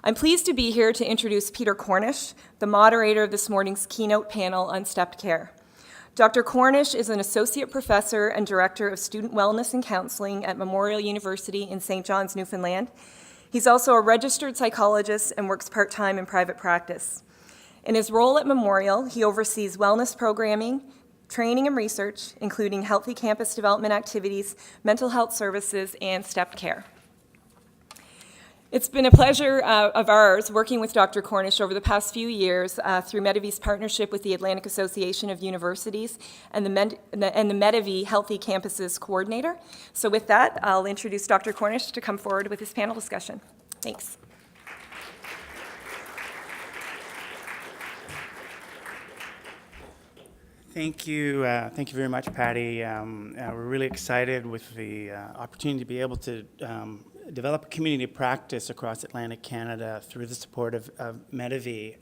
I'm pleased to be here to introduce Peter Cornish, the moderator of this morning's keynote panel on stepped care. Dr. Cornish is an associate professor and director of student wellness and counseling at Memorial University in St. John's, Newfoundland. He's also a registered psychologist and works part-time in private practice. In his role at Memorial, he oversees wellness programming, training and research, including healthy campus development activities, mental health services, and stepped care. It's been a pleasure of ours working with Dr. Cornish over the past few years through Medivi's partnership with the Atlantic Association of Universities and the Medivi Healthy Campuses Coordinator. So with that, I'll introduce Dr. Cornish to come forward with his panel discussion. Thanks. Thank you very much, Patty. We're really excited with the opportunity to be able to develop a community practice across Atlantic Canada through the support of Medivi,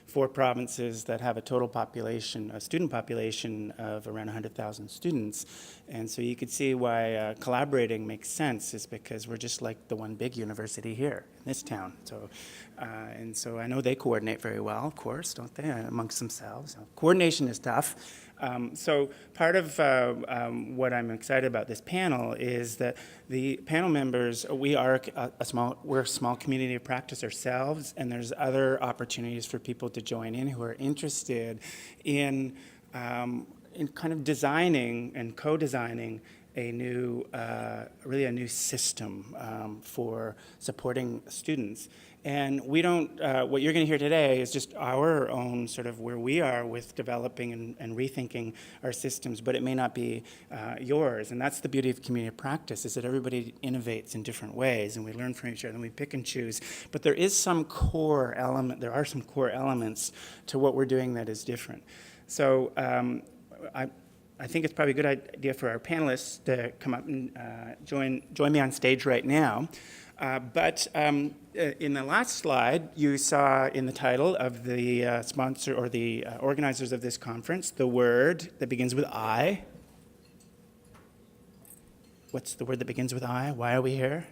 4 provinces that have a total population, a student population of around 100,000 students. And so you could see why collaborating makes sense, is because we're just like the one big university here in this town. And so I know they coordinate very well, of course, don't they, amongst themselves. Coordination is tough. So part of what I'm excited about this panel is that the panel members, we're a small community of practice ourselves, and there's other opportunities for people to join in who are interested in kind of designing and co-designing a new, really a new system for supporting students. And we don't, what you're going to hear today is just our own sort of where we are with developing and rethinking our systems, but it may not be yours. And that's the beauty of community practice, is that everybody innovates in different ways, and we learn from each other, and we pick and choose. But there is some core element, there are some core elements to what we're doing that is different. So I think it's probably a good idea for our panelists to come up and join me on stage right now. But in the last slide, you saw in the title of the sponsor or the organizers of this conference, the word that begins with I. What's the word that begins with I? Why are we here?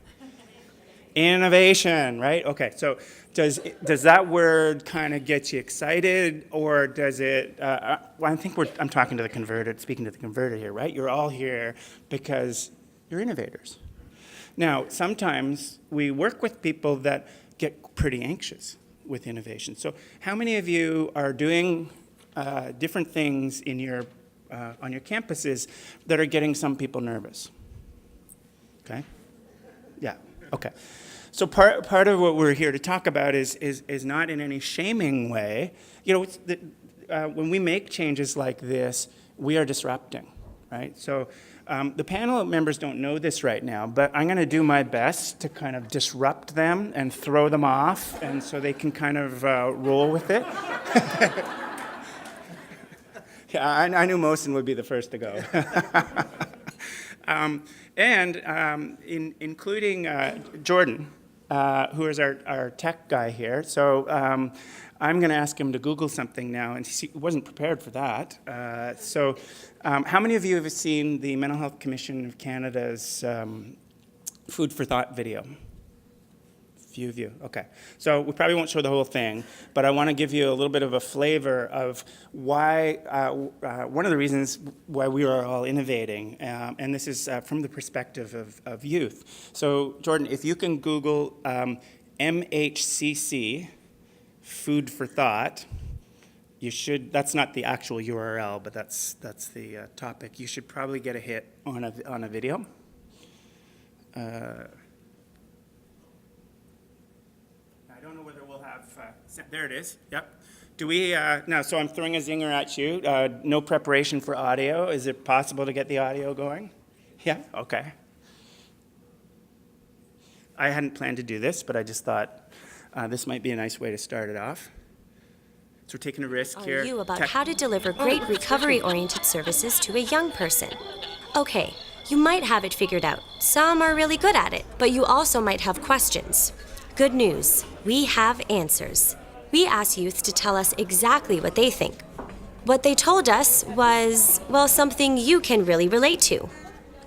Innovation, right? Okay, so does that word kind of get you excited, or does it, well, I think I'm talking to the converted, speaking to the converted here, right? You're all here because you're innovators. Now, sometimes we work with people that get pretty anxious with innovation. So how many of you are doing different things in your, on your campuses that are getting some people nervous? Okay? Yeah, okay. So part of what we're here to talk about is not in any shaming way. You know, when we make changes like this, we are disrupting, right? So the panel members don't know this right now, but I'm going to do my best to kind of disrupt them and throw them off, and so they can kind of roll with it. Yeah, I knew Mohsen would be the first to go. Including Jordan, who is our tech guy here. So I'm going to ask him to Google something now, and he wasn't prepared for that. How many of you have seen the Mental Health Commission of Canada's Food for Thought video? A few of you, okay. So we probably won't show the whole thing, but I want to give you a little bit of a flavor of why, one of the reasons why we are all innovating, and this is from the perspective of youth. So Jordan, if you can Google MHCC, Food for Thought, you should, that's not the actual URL, but that's the topic. You should probably get a hit on a video. I don't know whether we'll have, there it is, yep. Do we, now, so I'm throwing a zinger at you. No preparation for audio. Is it possible to get the audio going? Yeah, okay. I hadn't planned to do this, but I just thought this might be a nice way to start it off. So we're taking a risk here. Are you about how to deliver great recovery-oriented services to a young person? Okay, you might have it figured out. Some are really good at it, but you also might have questions. Good news, we have answers. We asked youth to tell us exactly what they think. What they told us was, well, something you can really relate to.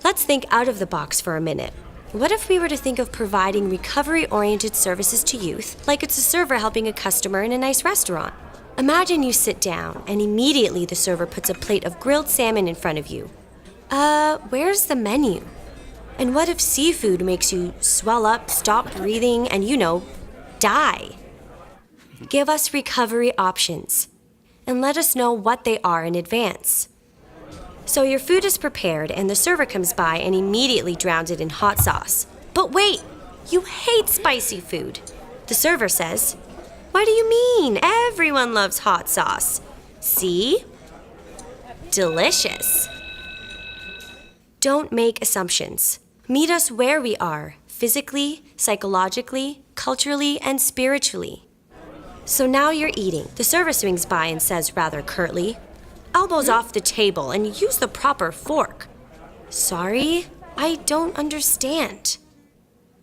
Let's think out of the box for a minute. What if we were to think of providing recovery-oriented services to youth like it's a server helping a customer in a nice restaurant? Imagine you sit down and immediately the server puts a plate of grilled salmon in front of you. Where's the menu? And what if seafood makes you swell up, stop breathing, and die? Give us recovery options and let us know what they are in advance. So your food is prepared and the server comes by and immediately drowns it in hot sauce. But wait, you hate spicy food. The server says, "What do you mean? Everyone loves hot sauce. See? Delicious." Don't make assumptions. Meet us where we are, physically, psychologically, culturally, and spiritually. So now you're eating. The server swings by and says rather curtly, "Elbows off the table and use the proper fork." Sorry, I don't understand.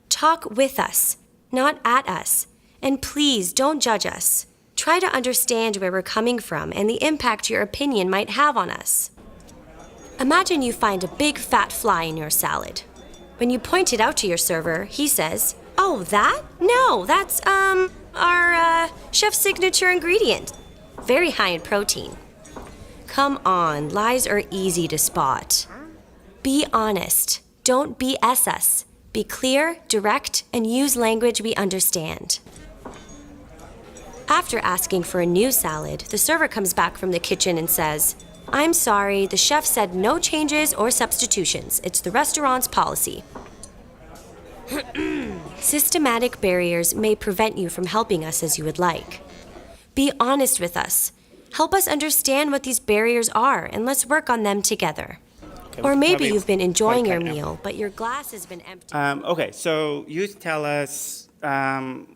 Talk with us, not at us. And please don't judge us. Try to understand where we're coming from and the impact your opinion might have on us. Imagine you find a big fat fly in your salad. When you point it out to your server, he says, "Oh, that? No, that's, our chef's signature ingredient. Very high in protein." Come on, lies are easy to spot. Be honest. Don't BS us. Be clear, direct, and use language we understand. After asking for a new salad, the server comes back from the kitchen and says, "I'm sorry, the chef said no changes or substitutions. It's the restaurant's policy." Systematic barriers may prevent you from helping us as you would like. Be honest with us. Help us understand what these barriers are, and let's work on them together. Okay, Or maybe probably you've been enjoying your cut now. meal, but your glass has been empty. Okay, so you tell us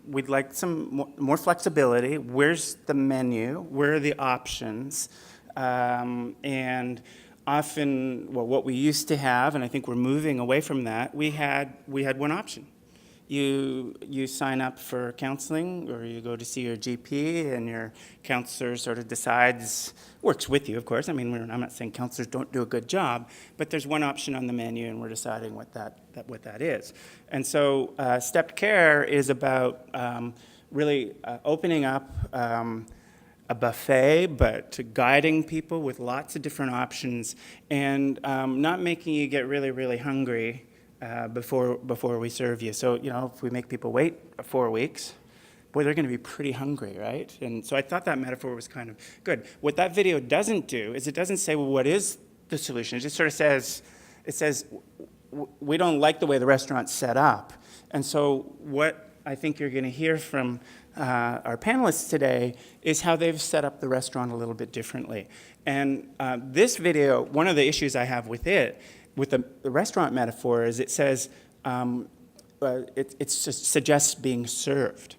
we'd like some more flexibility. Where's the menu? Where are the options? And often, well, what we used to have, and I think we're moving away from that, we had one option. You sign up for counseling, or you go to see your GP, and your counselor sort of decides, works with you, of course. I mean, I'm not saying counselors don't do a good job, but there's one option on the menu, and we're deciding what that is. And so stepped care is about really opening up a buffet, but to guiding people with lots of different options, and not making you get really, really hungry before we serve you. So, if we make people wait 4 weeks, boy, they're going to be pretty hungry, right? And so I thought that metaphor was kind of good. What that video doesn't do is it doesn't say, well, what is the solution? It just sort of says, we don't like the way the restaurant's set up. And so what I think you're going to hear from our panelists today is how they've set up the restaurant a little bit differently. And this video, one of the issues I have with it, with the restaurant metaphor, is it says, it just suggests being served.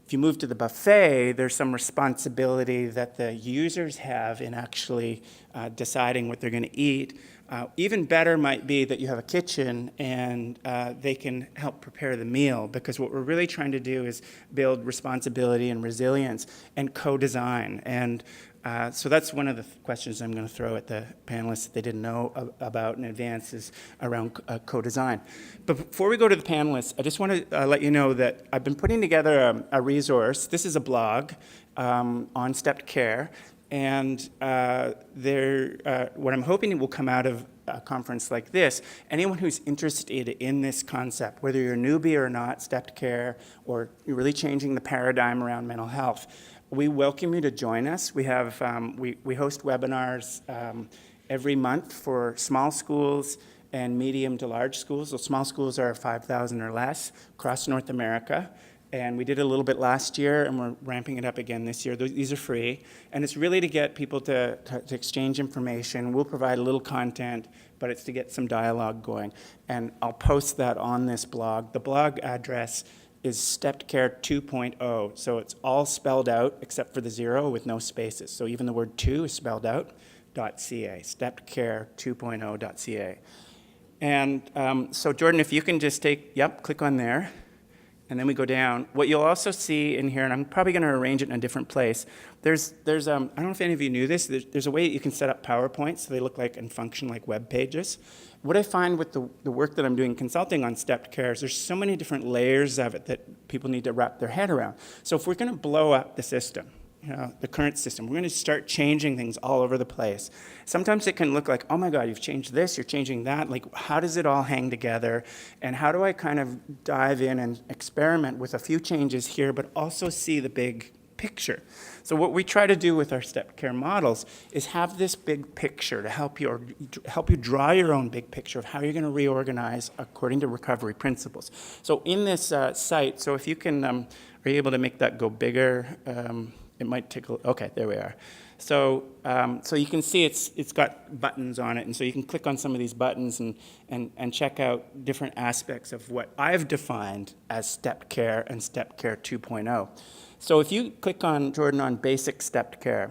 If you move to the buffet, there's some responsibility that the users have in actually deciding what they're going to eat. Even better might be that you have a kitchen and they can help prepare the meal, because what we're really trying to do is build responsibility and resilience and co-design. And so that's one of the questions I'm going to throw at the panelists that they didn't know about in advance, is around co-design. But before we go to the panelists, I just want to let you know that I've been putting together a resource. This is a blog on stepped care. And what I'm hoping will come out of a conference like this, anyone who's interested in this concept, whether you're a newbie or not, stepped care, or you're really changing the paradigm around mental health, we welcome you to join us. We have we host webinars every month for small schools and medium to large schools. So small schools are 5,000 or less across North America. And we did a little bit last year, and we're ramping it up again this year. These are free. And it's really to get people to exchange information. We'll provide a little content, but it's to get some dialogue going. And I'll post that on this blog. The blog address is SteppedCare 2.0. So it's all spelled out except for the 0 with no spaces. So even the word 2 is spelled out, .ca, SteppedCare 2.0.ca. And so Jordan, if you can just click on there. And then we go down. What you'll also see in here, and I'm probably going to arrange it in a different place, there's I don't know if any of you knew this, there's a way that you can set up PowerPoints so they look like and function like web pages. what I find with the work that I'm doing consulting on stepped care is there's so many different layers of it that people need to wrap their head around. So if we're going to blow up the system, the current system, we're going to start changing things all over the place. Sometimes it can look like, oh my God, you've changed this, you're changing that. Like, how does it all hang together? And how do I kind of dive in and experiment with a few changes here, but also see the big picture? So what we try to do with our stepped care models is have this big picture to help you draw your own big picture of how you're going to reorganize according to recovery principles. So in this site, so if you can, are you able to make that go bigger? It might take okay, there we are. So, so you can see it's got buttons on it, and so you can click on some of these buttons and check out different aspects of what I've defined as stepped care and stepped care 2.0. So if you click on, Jordan, on basic stepped care,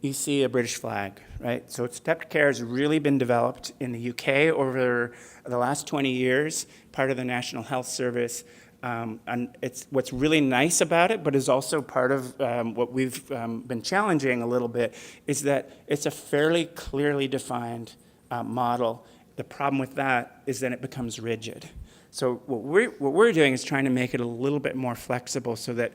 you see a British flag, right? So stepped care has really been developed in the UK over the last 20 years, part of the National Health Service. And it's what's really nice about it, but is also part of what we've been challenging a little bit, is that it's a fairly clearly defined model. The problem with that is that it becomes rigid. So what we're doing is trying to make it a little bit more flexible so that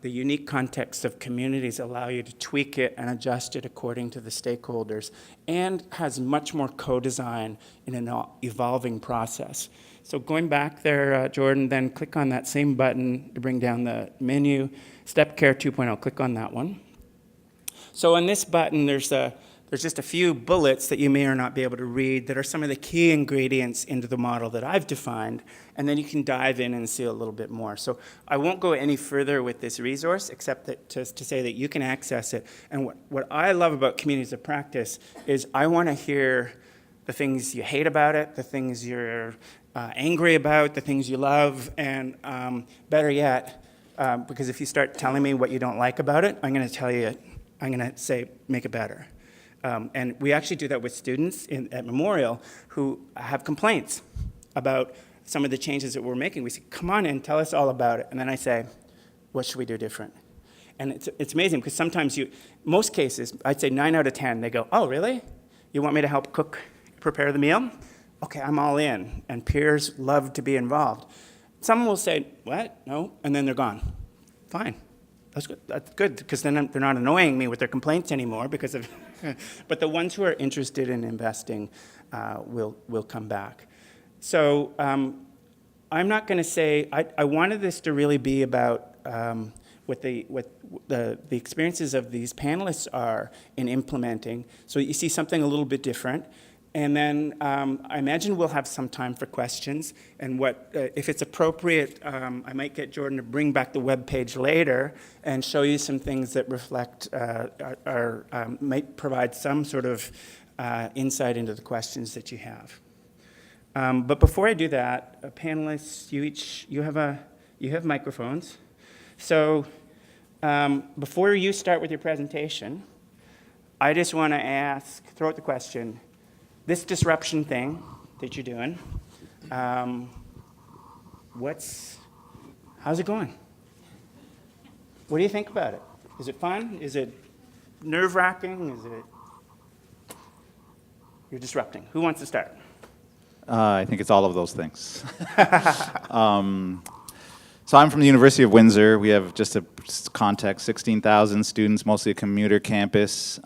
the unique context of communities allow you to tweak it and adjust it according to the stakeholders, and has much more co-design in an evolving process. So going back there, Jordan, then click on that same button to bring down the menu, Step Care 2.0, click on that one. So on this button, there's just a few bullets that you may or not be able to read that are some of the key ingredients into the model that I've defined, and then you can dive in and see a little bit more. So I won't go any further with this resource, except that to say that you can access it. And what I love about communities of practice is I want to hear the things you hate about it, the things you're angry about, the things you love, and better yet, because if you start telling me what you don't like about it, I'm going to say, make it better. And we actually do that with students at Memorial who have complaints about some of the changes that we're making. We say, come on in, tell us all about it. And then I say, what should we do different? And it's amazing, because sometimes most cases, I'd say 9 out of 10, they go, oh, really? You want me to help prepare the meal? Okay, I'm all in. And peers love to be involved. Some will say, what? No, and then they're gone. Fine. That's good, because then they're not annoying me with their complaints anymore because of. But the ones who are interested in investing will come back. So I'm not going to say I wanted this to really be about what the experiences of these panelists are in implementing. So you see something a little bit different. And then I imagine we'll have some time for questions. And if it's appropriate, I might get Jordan to bring back the web page later and show you some things that reflect might provide some sort of insight into the questions that you have. But before I do that, panelists, you have microphones. So before you start with your presentation, I just want to throw out the question. This disruption thing that you're doing, how's it going? What do you think about it? Is it fun? Is it nerve-wracking? You're disrupting. Who wants to start? I think it's all of those things. So I'm from the University of Windsor. We have, just a context, 16,000 students, mostly a commuter campus.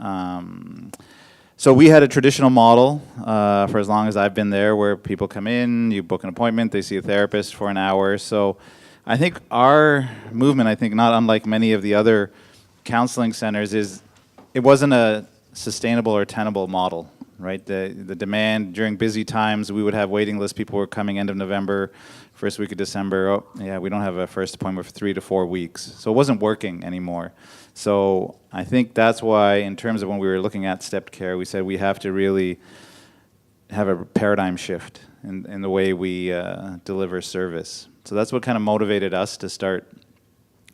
So we had a traditional model for as long as I've been there, where people come in, you book an appointment, they see a therapist for an hour. So I think our movement, not unlike many of the other counseling centers, is it wasn't a sustainable or tenable model, right? The demand during busy times, we would have waiting lists. People were coming end of November, first week of December. Oh, yeah, we don't have a first appointment for 3 to 4 weeks. So it wasn't working anymore. So I think that's why, in terms of when we were looking at stepped care, we said we have to really have a paradigm shift in the way we deliver service. So that's what kind of motivated us to start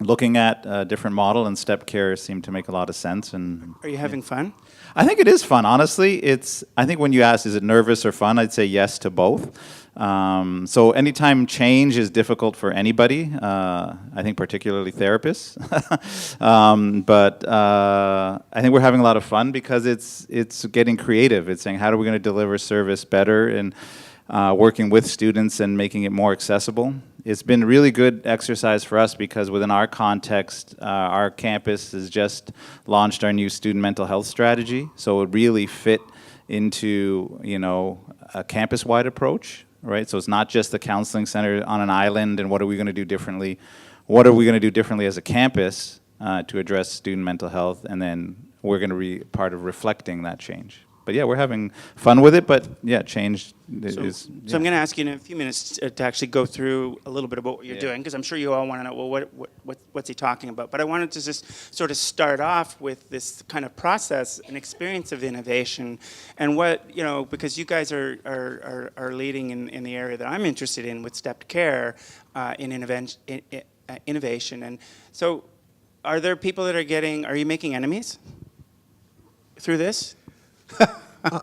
looking at a different model, and step care seemed to make a lot of sense. And Are you having fun? I think it is fun, honestly. I think when you ask, is it nervous or fun, I'd say yes to both. So anytime change is difficult for anybody, I think particularly therapists. But I think we're having a lot of fun because it's getting creative. It's saying, how are we going to deliver service better, and working with students and making it more accessible. It's been a really good exercise for us because within our context, our campus has just launched our new student mental health strategy. So it really fit into, a campus-wide approach, right? So it's not just the counseling center on an island and what are we going to do differently. What are we going to do differently as a campus to address student mental health, and then we're going to be part of reflecting that change. But yeah, we're having fun with it, but yeah, change is... So I'm going to ask you in a few minutes to actually go through a little bit about what you're doing, because I'm sure you all want to know, well, what's he talking about? But I wanted to just sort of start off with this kind of process and experience of innovation, and what, because you guys are leading in the area that I'm interested in with stepped care in innovation. And so are there people that are you making enemies through this?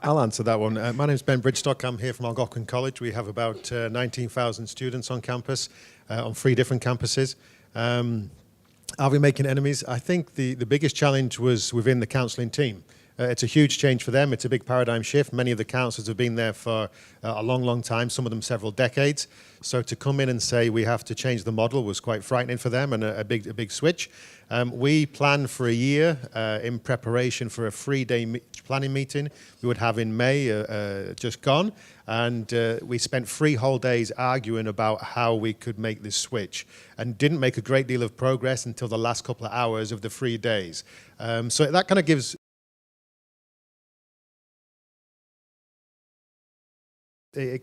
I'll answer that one. My name is Ben Bridgestock. I'm here from Algonquin College. We have about 19,000 students on campus, on 3 different campuses. Are we making enemies? I think the biggest challenge was within the counselling team. It's a huge change for them. It's a big paradigm shift. Many of the counsellors have been there for a long, long time, some of them several decades. So to come in and say we have to change the model was quite frightening for them, and a big switch. We planned for a year in preparation for a 3-day planning meeting we would have in May, just gone. And we spent 3 whole days arguing about how we could make this switch, and didn't make a great deal of progress until the last couple of hours of the 3 days. So that kind of gives... It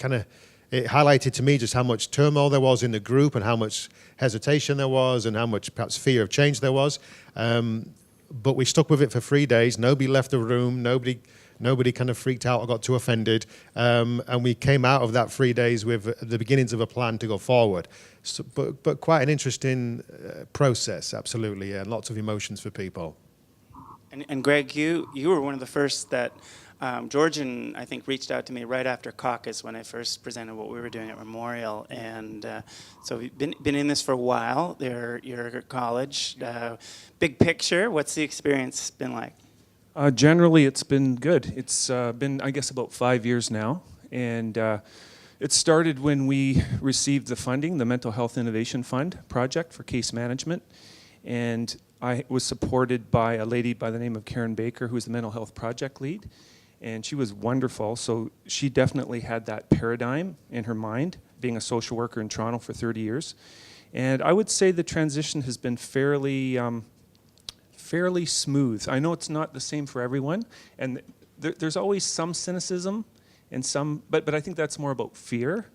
highlighted to me just how much turmoil there was in the group, and how much hesitation there was, and how much perhaps fear of change there was. But we stuck with it for 3 days. Nobody left the room. Nobody kind of freaked out or got too offended. And we came out of that 3 days with the beginnings of a plan to go forward. So, but quite an interesting process, absolutely, and lots of emotions for people. And Greg, you were one of the first that Georgian, I think, reached out to me right after caucus when I first presented what we were doing at Memorial, and so we've been in this for a while. Your college, big picture. What's the experience been like? Generally, it's been good. It's been, I guess, about 5 years now, and it started when we received the funding, the Mental Health Innovation Fund project for case management, and I was supported by a lady by the name of Karen Baker, who is the mental health project lead. And she was wonderful. So she definitely had that paradigm in her mind, being a social worker in Toronto for 30 years. And I would say the transition has been fairly smooth. I know it's not the same for everyone, and there's always some cynicism and some, but I think that's more about fear.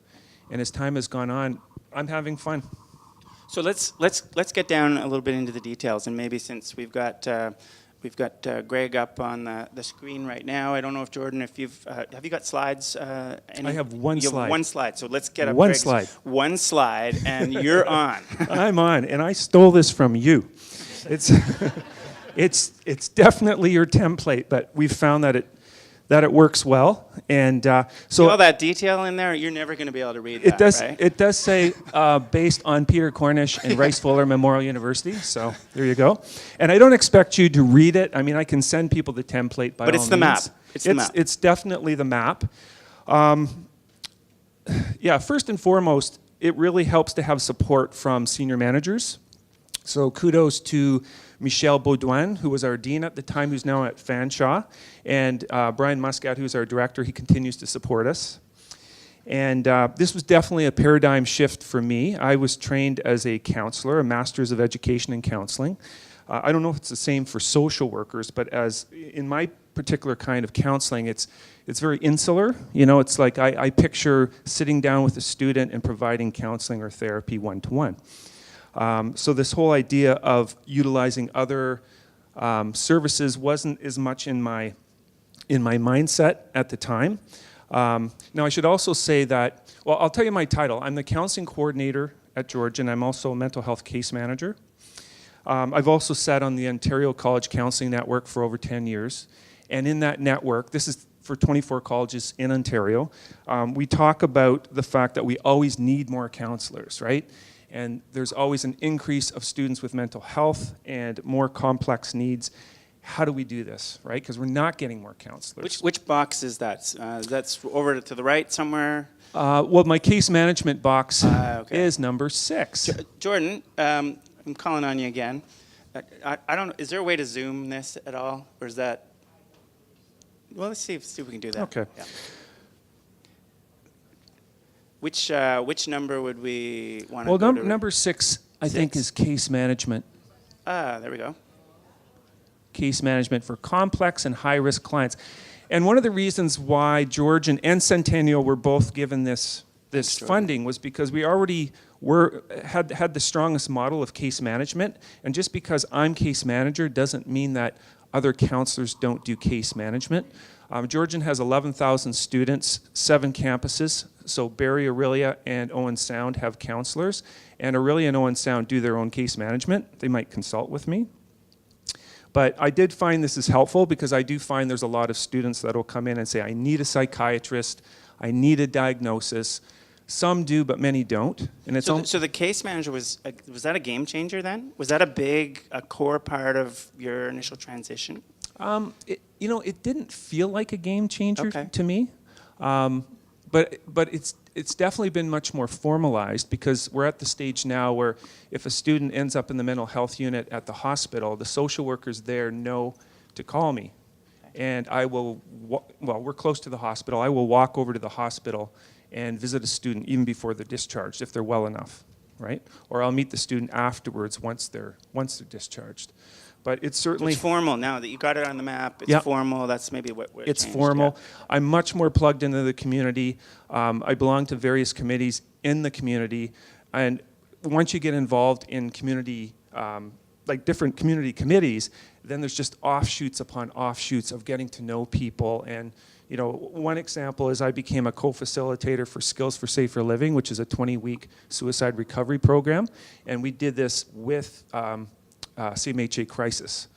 And as time has gone on, I'm having fun. So let's get down a little bit into the details, and maybe since we've got Greg up on the screen right now. I don't know if Jordan, if have you got slides? I have one slide. You have one slide. So let's get up one Greg's slide. One slide, and you're on. I'm on, and I stole this from you. It's definitely your template, but we've found that it works well, and so see all that detail in there. You're never going to be able to read that. Right? It does say based on Peter Cornish and Rice Fuller Memorial University. So there you go. And I don't expect you to read it. I mean, I can send people the template by all means. But it's the map. It's the map. It's definitely the map. Yeah. First and foremost, it really helps to have support from senior managers. So kudos to Michelle Baudouin, who was our dean at the time, who's now at Fanshawe, and Brian Muscat, who's our director. He continues to support us. And this was definitely a paradigm shift for me. I was trained as a counselor, a master's of education in counseling. I don't know if it's the same for social workers, but as in my particular kind of counseling, it's very insular. It's like I picture sitting down with a student and providing counseling or therapy one-to-one. So this whole idea of utilizing other services wasn't as much in my mindset at the time. Now I should also say that, well, I'll tell you my title. I'm the counseling coordinator at Georgian. I'm also a mental health case manager. I've also sat on the Ontario College Counselling Network for over 10 years. And in that network, this is for 24 colleges in Ontario, we talk about the fact that we always need more counselors, right? And there's always an increase of students with mental health and more complex needs. How do we do this, right? Because we're not getting more counselors. Which box is that? That's over to the right somewhere? Well, my case management box Okay. is number 6. Jordan, I'm calling on you again. I don't know, is there a way to zoom this at all? Or is that, well, let's see if we can do that. Okay. Yeah. Which number would we want to Well, go to? number 6, I think, 6. is case management. There we go. Case management for complex and high-risk clients. And one of the reasons why Georgian and Centennial were both given this funding was because we already had the strongest model of case management. And just because I'm case manager doesn't mean that other counselors don't do case management. Georgian has 11,000 students, 7 campuses. So Barrie, Orillia, and Owen Sound have counselors. And Orillia and Owen Sound do their own case management. They might consult with me. But I did find this is helpful because I do find there's a lot of students that will come in and say, I need a psychiatrist, I need a diagnosis. Some do, but many don't. And it's So the case manager was that a game changer then? Was that a core part of your initial transition? It didn't feel like a game changer Okay. to me. But it's definitely been much more formalized because we're at the stage now where if a student ends up in the mental health unit at the hospital, the social workers there know to call me. And I will, we're close to the hospital. I will walk over to the hospital and visit a student even before they're discharged if they're well enough, right? Or I'll meet the student afterwards once they're discharged. But it's certainly It's formal now that you got it on the map. It's Yeah. formal. That's maybe what it's changed, formal. yeah. I'm much more plugged into the community. I belong to various committees in the community. And once you get involved in community, like different community committees, then there's just offshoots upon offshoots of getting to know people. And one example is I became a co-facilitator for Skills for Safer Living, which is a 20-week suicide recovery program. And we did this with CMHA Crisis.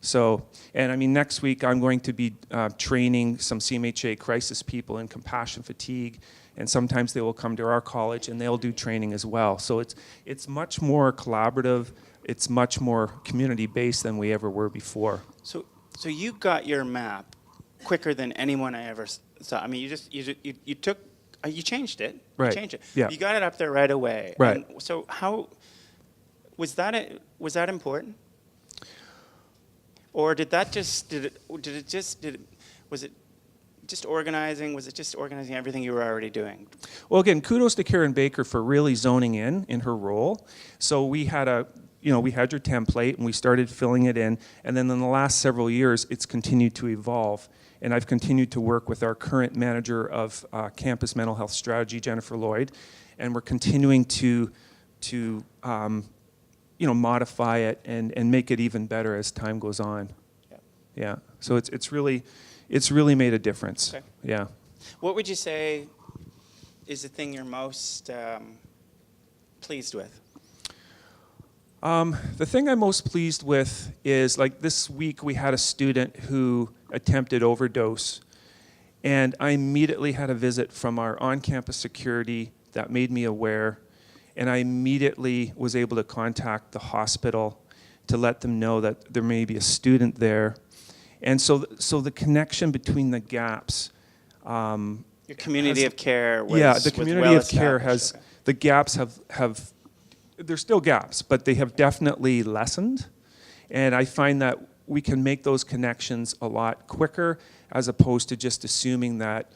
So, and I mean, next week I'm going to be training some CMHA Crisis people in compassion fatigue, and sometimes they will come to our college and they'll do training as well. So it's much more collaborative, it's much more community-based than we ever were before. So you got your map quicker than anyone I ever saw. I mean, you changed it. Right. You changed it. Yeah. You got it up there right away. Right. And so how was that important? Or was it just organizing? Was it just organizing everything you were already doing? Well, again, kudos to Karen Baker for really zoning in her role. So we had we had your template and we started filling it in. And then in the last several years, it's continued to evolve. And I've continued to work with our current manager of campus mental health strategy, Jennifer Lloyd. And we're continuing to modify it and make it even better as time goes on. Yeah. So it's really made a difference. Okay. Yeah. What would you say is the thing you're most pleased with? The thing I'm most pleased with is, like, this week we had a student who attempted overdose, and I immediately had a visit from our on-campus security that made me aware, and I immediately was able to contact the hospital to let them know that there may be a student there. And so the connection between the gaps. Your community of care was Yeah, the community of care well-established. has, the gaps have, there's still gaps, but they have definitely lessened. And I find that we can make those connections a lot quicker as opposed to just assuming that,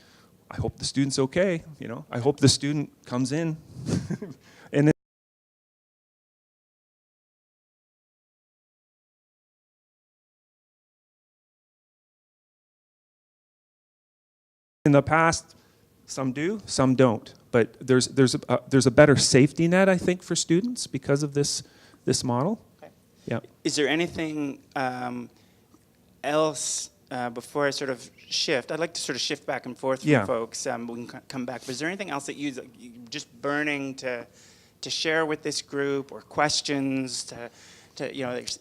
I hope the student's okay, I hope the student comes in. And in the past, some do, some don't. But there's a better safety net, I think, for students because of this model. Okay. Yeah. Is there anything else before I sort of shift? I'd like to sort of shift back and forth from Yeah. folks. We can come back. But is there anything else that you're just burning to to share with this group, or questions to there's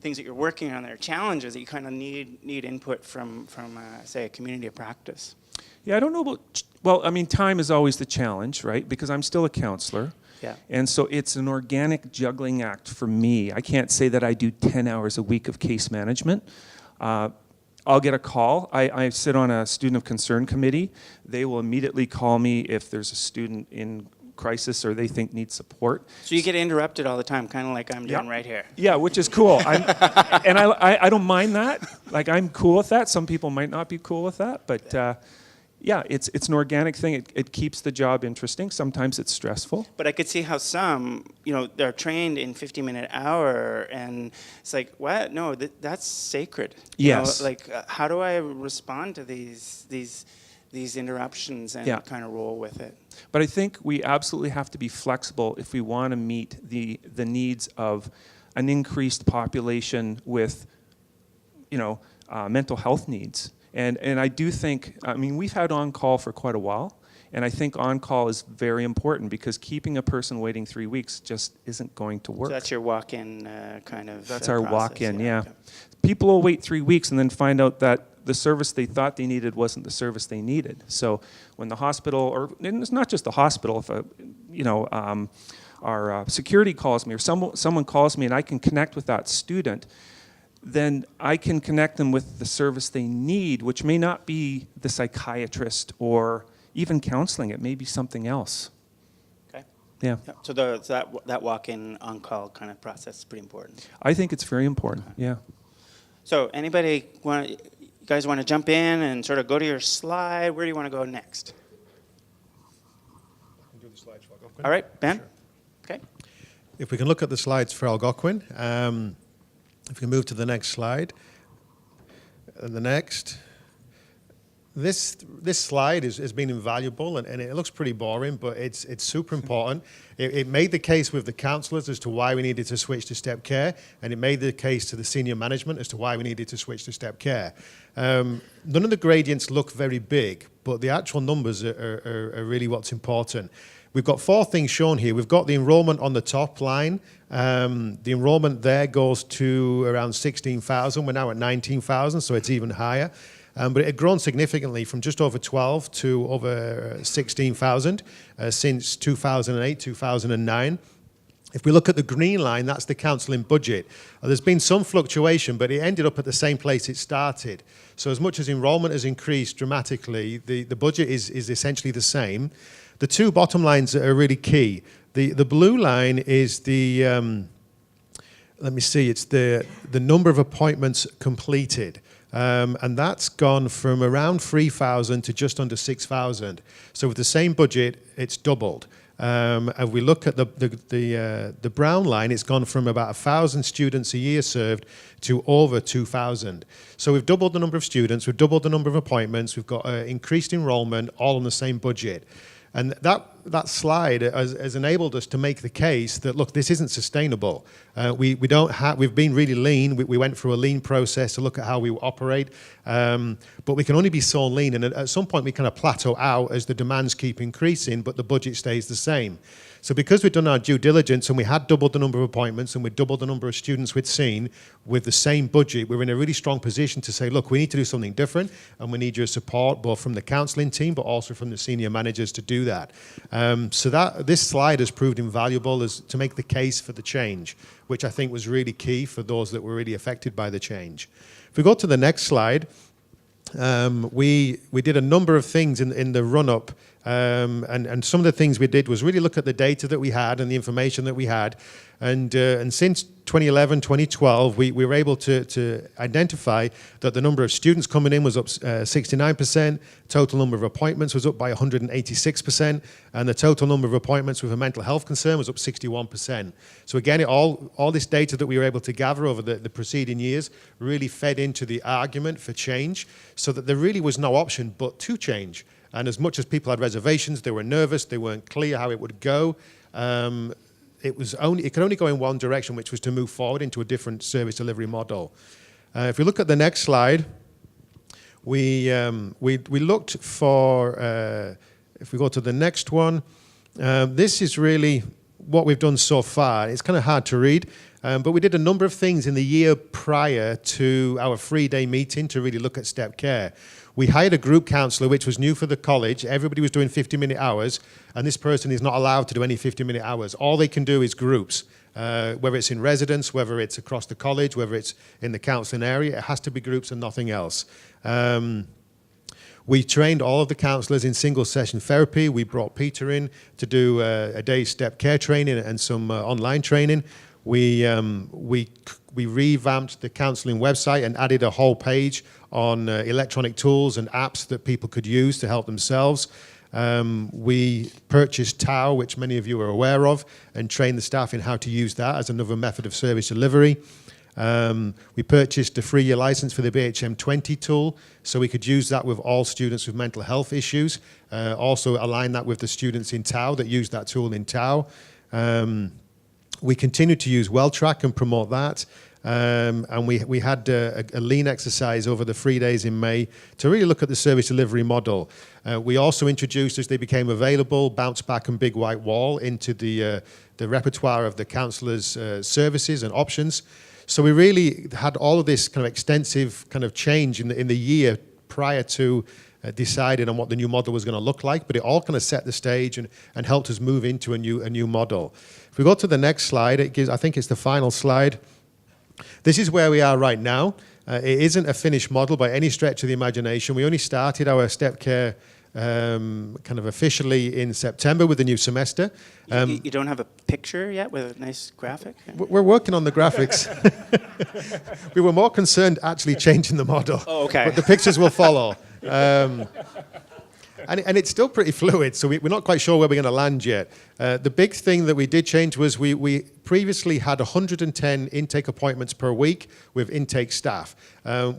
things that you're working on that are challenges that you kind of need input from say, a community of practice? Yeah, I don't know about, well, I mean, time is always the challenge, right? Because I'm still a counselor. Yeah. And so it's an organic juggling act for me. I can't say that I do 10 hours a week of case management. I'll get a call. I sit on a student of concern committee. They will immediately call me if there's a student in crisis or they think needs support. So you get interrupted all the time, kind of like I'm doing right here. Yeah, which is cool. And I don't mind that. Like, I'm cool with that. Some people might not be cool with that, but yeah, it's an organic thing. It keeps the job interesting. Sometimes it's stressful. But I could see how some, they're trained in 50-minute hour, and it's like, what? No, that's sacred. Yes. How do I respond to these interruptions and kind of roll with it? But I think we absolutely have to be flexible if we want to meet the needs of an increased population with, mental health needs. And I do think, I mean, we've had on-call for quite a while, and I think on-call is very important because keeping a person waiting 3 weeks just isn't going to work. So that's your walk-in kind of That's our process. walk-in, yeah. Okay. People will wait 3 weeks and then find out that the service they thought they needed wasn't the service they needed. So when the hospital, or and it's not just the hospital, if our security calls me or someone calls me and I can connect with that student, then I can connect them with the service they need, which may not be the psychiatrist or even counseling. It may be something else. Okay. Yeah. Yeah. So that walk-in on-call kind of process is pretty important. I think it's very important, yeah. So you guys want to jump in and sort of go to your slide? Where do you want to go next? Do the slides for Algonquin. All right, Ben? Sure. Okay. If we can look at the slides for Algonquin, if we can move to the next slide, and the next. This slide has been invaluable, and it looks pretty boring, but it's super important. It made the case with the counsellors as to why we needed to switch to step care, and it made the case to the senior management as to why we needed to switch to step care. None of the gradients look very big, but the actual numbers are really what's important. We've got 4 things shown here. We've got the enrollment on the top line. The enrollment there goes to around 16,000. We're now at 19,000, so it's even higher. But it had grown significantly from just over 12 to over 16,000 since 2008, 2009. If we look at the green line, that's the counselling budget. There's been some fluctuation, but it ended up at the same place it started. So as much as enrollment has increased dramatically, the budget is essentially the same. The 2 bottom lines are really key. The blue line is the, let me see, it's the number of appointments completed. And that's gone from around 3,000 to just under 6,000. So with the same budget, it's doubled. And we look at the brown line, it's gone from about 1,000 students a year served to over 2,000. So we've doubled the number of students, we've doubled the number of appointments, we've got increased enrollment, all on the same budget. And that slide has enabled us to make the case that, look, this isn't sustainable. We've been really lean. We went through a lean process to look at how we operate. But we can only be so lean. And at some point, we kind of plateau out as the demands keep increasing, but the budget stays the same. So because we've done our due diligence and we had doubled the number of appointments and we doubled the number of students we'd seen with the same budget, we're in a really strong position to say, look, we need to do something different and we need your support both from the counselling team but also from the senior managers to do that. So this slide has proved invaluable as to make the case for the change, which I think was really key for those that were really affected by the change. If we go to the next slide, we did a number of things in the run-up, and some of the things we did was really look at the data that we had and the information that we had, and since 2011, 2012, we were able to identify that the number of students coming in was up 69%, total number of appointments was up by 186%, and the total number of appointments with a mental health concern was up 61%. So again, all this data that we were able to gather over the preceding years really fed into the argument for change, so that there really was no option but to change. And as much as people had reservations, they were nervous, they weren't clear how it would go, it could only go in one direction, which was to move forward into a different service delivery model. If we look at the next slide, we looked for, if we go to the next one, this is really what we've done so far. It's kind of hard to read, but we did a number of things in the year prior to our 3-day meeting to really look at step care. We hired a group counsellor, which was new for the college. Everybody was doing 50-minute hours, and this person is not allowed to do any 50-minute hours. All they can do is groups, whether it's in residence, whether it's across the college, whether it's in the counselling area. It has to be groups and nothing else. We trained all of the counsellors in single-session therapy. We brought Peter in to do a day's step care training and some online training. We revamped the counselling website and added a whole page on electronic tools and apps that people could use to help themselves. We purchased TAO, which many of you are aware of, and trained the staff in how to use that as another method of service delivery. We purchased a 3-year license for the BHM20 tool, so we could use that with all students with mental health issues. Also align that with the students in TAO that use that tool in TAO. We continue to use WellTrack and promote that. And we had a lean exercise over the 3 days in May to really look at the service delivery model. We also introduced, as they became available, Bounce Back and Big White Wall into the repertoire of the counsellors' services and options. So we really had all of this kind of extensive kind of change in the year prior to deciding on what the new model was going to look like, but it all kind of set the stage and helped us move into a new model. If we go to the next slide, I think it's the final slide. This is where we are right now. It isn't a finished model by any stretch of the imagination. We only started our step care kind of officially in September with the new semester. You don't have a picture yet with a nice graphic? We're working on the graphics. We were more concerned actually changing the model. Oh, okay. But the pictures will follow. And it's still pretty fluid, so we're not quite sure where we're going to land yet. The big thing that we did change was we previously had 110 intake appointments per week with intake staff.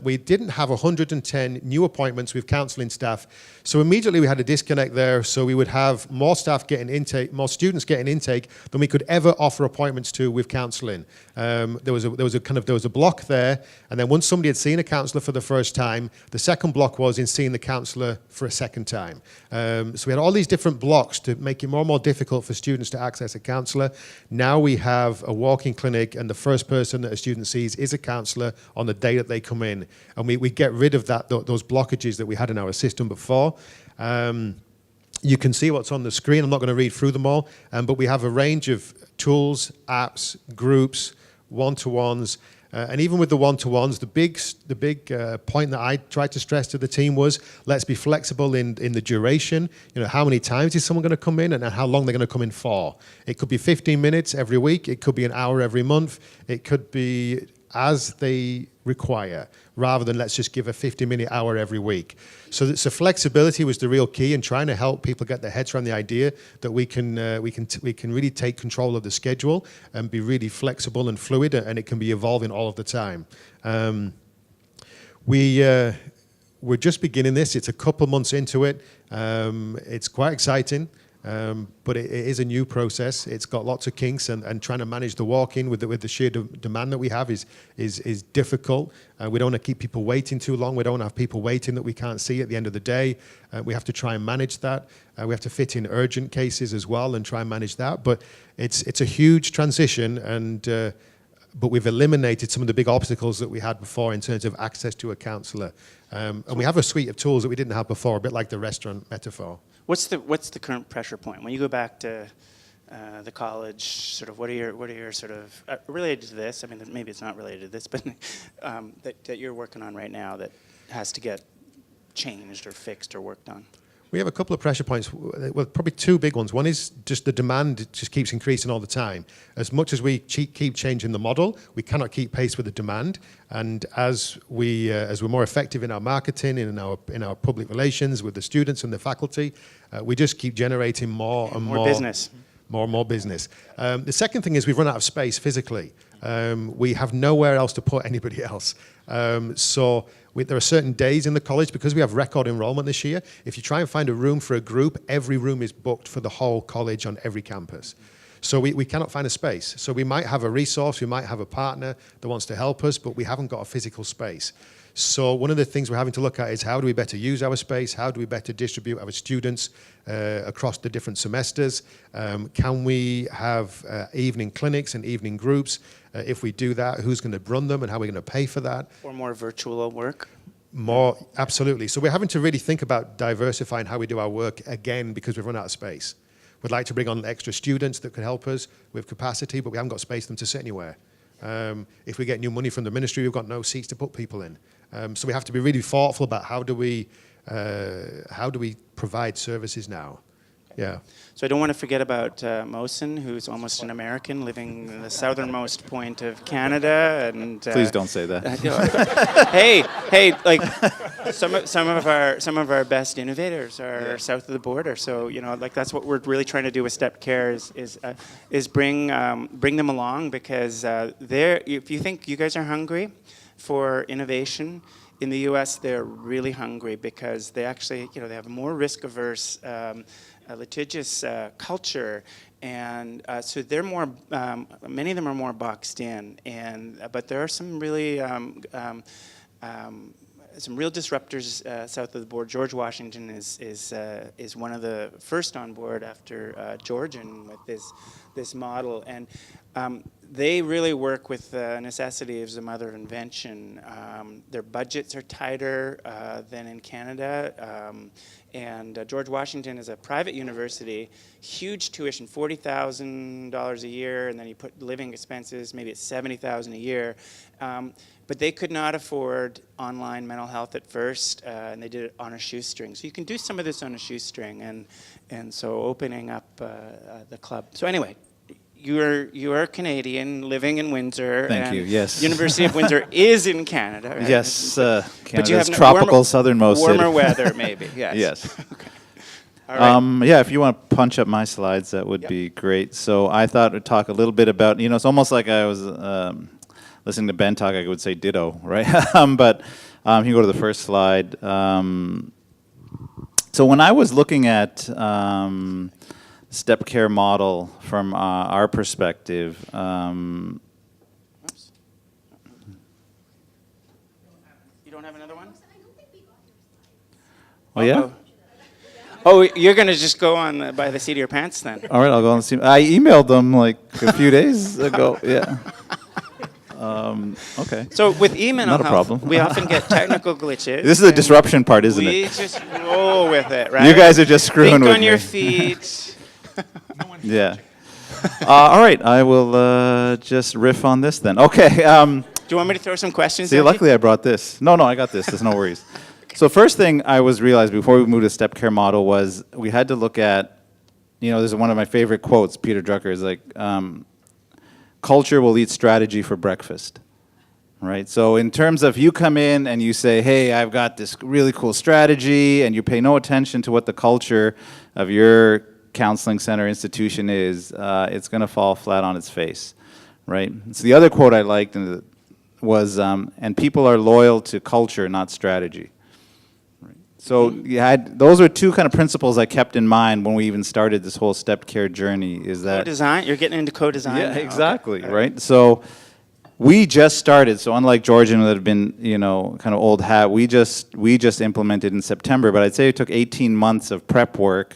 We didn't have 110 new appointments with counselling staff, so immediately we had a disconnect there. So we would have more staff getting intake, more students getting intake than we could ever offer appointments to with counselling. There was a block there, and then once somebody had seen a counsellor for the first time, the second block was in seeing the counsellor for a second time. So we had all these different blocks to make it more and more difficult for students to access a counsellor. Now we have a walk-in clinic, and the first person that a student sees is a counsellor on the day that they come in. And we get rid of those blockages that we had in our system before. You can see what's on the screen. I'm not going to read through them all, but we have a range of tools, apps, groups, one-to-ones. And even with the one-to-ones, the big point that I tried to stress to the team was, let's be flexible in the duration. You know, how many times is someone going to come in and how long they're going to come in for? It could be 15 minutes every week. It could be an hour every month. It could be as they require, rather than let's just give a 50-minute hour every week. So flexibility was the real key in trying to help people get their heads around the idea that we can really take control of the schedule and be really flexible and fluid, and it can be evolving all of the time. We're just beginning this. It's a couple months into it. It's quite exciting. But it is a new process. It's got lots of kinks, and trying to manage the walk-in with the sheer demand that we have is difficult. We don't want to keep people waiting too long. We don't want to have people waiting that we can't see at the end of the day. We have to try and manage that. We have to fit in urgent cases as well and try and manage that. But it's a huge transition, but we've eliminated some of the big obstacles that we had before in terms of access to a counsellor. And we have a suite of tools that we didn't have before, a bit like the restaurant metaphor. What's the current pressure point when you go back to the college? Sort of, what are your sort of related to this? I mean, maybe it's not related to this, but that you're working on right now that has to get changed or fixed or worked on. We have a couple of pressure points, well, probably two big ones. One is just the demand just keeps increasing all the time. As much as we keep changing the model, we cannot keep pace with the demand. And as we're more effective in our marketing, in our public relations with the students and the faculty, we just keep generating more and more business. More and more business. The second thing is we've run out of space physically. We have nowhere else to put anybody else. There are certain days in the college, because we have record enrollment this year, if you try and find a room for a group, every room is booked for the whole college on every campus. So we cannot find a space. So we might have a resource, we might have a partner that wants to help us, but we haven't got a physical space. So one of the things we're having to look at is how do we better use our space? How do we better distribute our students across the different semesters? Can we have evening clinics and evening groups? If we do that, who's going to run them and how are we going to pay for that? Or more virtual work? More, absolutely. So we're having to really think about diversifying how we do our work again because we've run out of space. We'd like to bring on extra students that could help us with capacity, but we haven't got space for them to sit anywhere. If we get new money from the ministry, we've got no seats to put people in. So we have to be really thoughtful about how do we provide services now. Yeah. So I don't want to forget about Mohsen, who's almost an American, living in the southernmost point of Canada, and Please don't say that. hey, like some of our best innovators are south of the border. So like that's what we're really trying to do with Step Care is bring them along because if you think you guys are hungry for innovation. In the U.S., they're really hungry because they actually, they have a more risk-averse, litigious culture, and so they're more. Many of them are more boxed in, but there are some really some real disruptors south of the border. George Washington is one of the first on board after Georgian with this model, and they really work with the necessity of some other invention. Their budgets are tighter than in Canada, and George Washington is a private university, huge tuition, $40,000 a year, and then you put living expenses, maybe it's $70,000 a year. But they could not afford online mental health at first, and they did it on a shoestring. So you can do some of this on a shoestring, and so opening up the club. So anyway, you are Canadian, living in Windsor. Thank you. Yes. University of Windsor is in Canada. Right? Yes, but you have tropical southernmost city. Warmer weather, maybe. Yes. Yes. Okay. All right. Yeah, if you want to punch up my slides, that would be great. So I thought we'd talk a little bit about, it's almost like I was listening to Ben talk, I would say ditto, right? But you can go to the first slide. So when I was looking at Step Care model from our perspective, Oops. You don't have another one? oh yeah? Oh, you're going to just go on by the seat of your pants then? All right, I'll go and see. I emailed them like a few days ago, yeah. Okay. So with email Not a health, problem. we often get technical glitches. This is the disruption part, isn't We it? just roll with it, right? You guys are just screwing Think with on me. your feet. Yeah. All right, I will just riff on this then. Okay. Do you want me to throw some questions See, at you? luckily I brought this. No, I got this. There's no worries. So first thing I realized before we moved to Step Care model was we had to look at, there's one of my favorite quotes, Peter Drucker is like, culture will eat strategy for breakfast. Right, so in terms of you come in and you say, hey, I've got this really cool strategy, and you pay no attention to what the culture of your counseling center institution is, it's going to fall flat on its face, right? So the other quote I liked was, and people are loyal to culture, not strategy. Right. So those were two kind of principles I kept in mind when we even started this whole Step Care journey. Is that co-design? You're getting into co-design. Yeah, now. exactly, Okay. right? So we just started. So unlike Georgian that had been, kind of old hat, we just implemented in September. But I'd say it took 18 months of prep work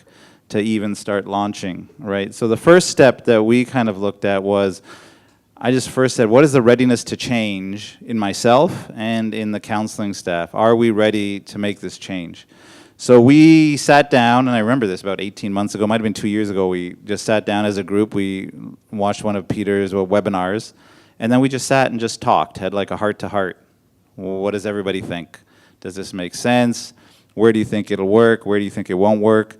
to even start launching, right? So the first step that we kind of looked at was, I just first said, what is the readiness to change in myself and in the counseling staff? Are we ready to make this change? So we sat down, and I remember this about 18 months ago, might have been 2 years ago, we just sat down as a group, we watched one of Peter's webinars, and then we just sat and just talked, had like a heart-to-heart. What does everybody think? Does this make sense? Where do you think it'll work? Where do you think it won't work?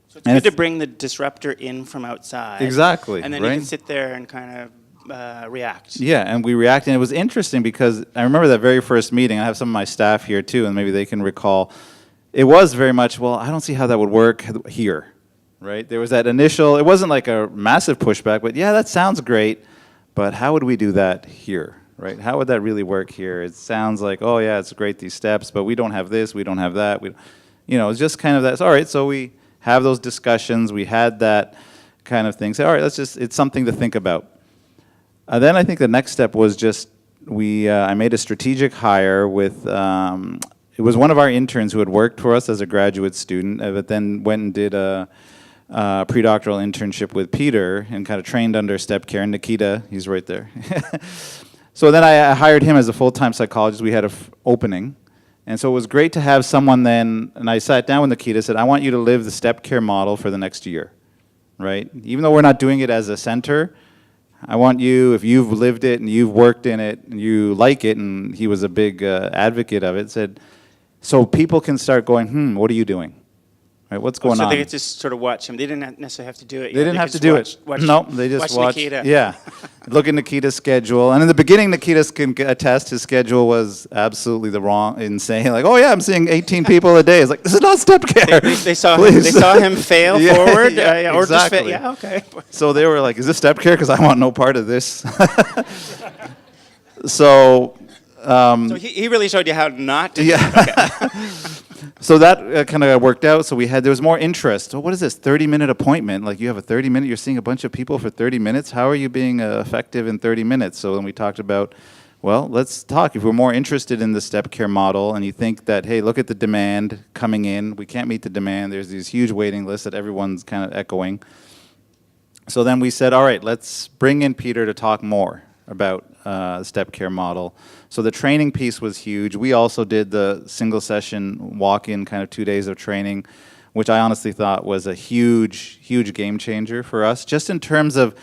So it's good to bring the disruptor in from outside. Exactly, And then right? you can sit there and kind of react. Yeah, and we reacted, and it was interesting because I remember that very first meeting. I have some of my staff here too, and maybe they can recall. It was very much, well, I don't see how that would work here, right? There was that initial, it wasn't like a massive pushback, but yeah, that sounds great, but how would we do that here, right? How would that really work here? It sounds like, oh yeah, it's great, these steps, but we don't have this, we don't have that. It's just kind of that, all right, so we have those discussions, we had that kind of thing. Say, all right, it's something to think about. Then I think the next step was just I made a strategic hire with, it was one of our interns who had worked for us as a graduate student, but then went and did a pre-doctoral internship with Peter and kind of trained under Step Care. And Nikita, he's right there. So then I hired him as a full-time psychologist. We had an opening. And so it was great to have someone then, and I sat down with Nikita and said, I want you to live the Step Care model for the next year, right? Even though we're not doing it as a center, I want you, if you've lived it and you've worked in it and you like it, and he was a big advocate of it, said, so people can start going, what are you doing? Right, what's going on? So they could just sort of watch him. They didn't necessarily have to do it. They didn't have to do it. No, they just watched. Nikita. Yeah, look at Nikita's schedule. And in the beginning, Nikita can attest his schedule was absolutely insane. Like, oh yeah, I'm seeing 18 people a day. It's like, this is not Step Care. They saw him fail forward, or exactly. just okay. So they were like, is this Step Care? Because I want no part of this. So he really showed you how not to. Yeah. Okay. So that kind of worked out. So there was more interest. So what is this, 30-minute appointment? Like you have a 30-minute, you're seeing a bunch of people for 30 minutes. How are you being effective in 30 minutes? So then we talked about, well, let's talk. If we're more interested in the Step Care model and you think that, hey, look at the demand coming in. We can't meet the demand. There's these huge waiting lists that everyone's kind of echoing. So then we said, all right, let's bring in Peter to talk more about the Step Care model. So the training piece was huge. We also did the single session walk-in kind of 2 days of training, which I honestly thought was a huge, huge game changer for us, just in terms of,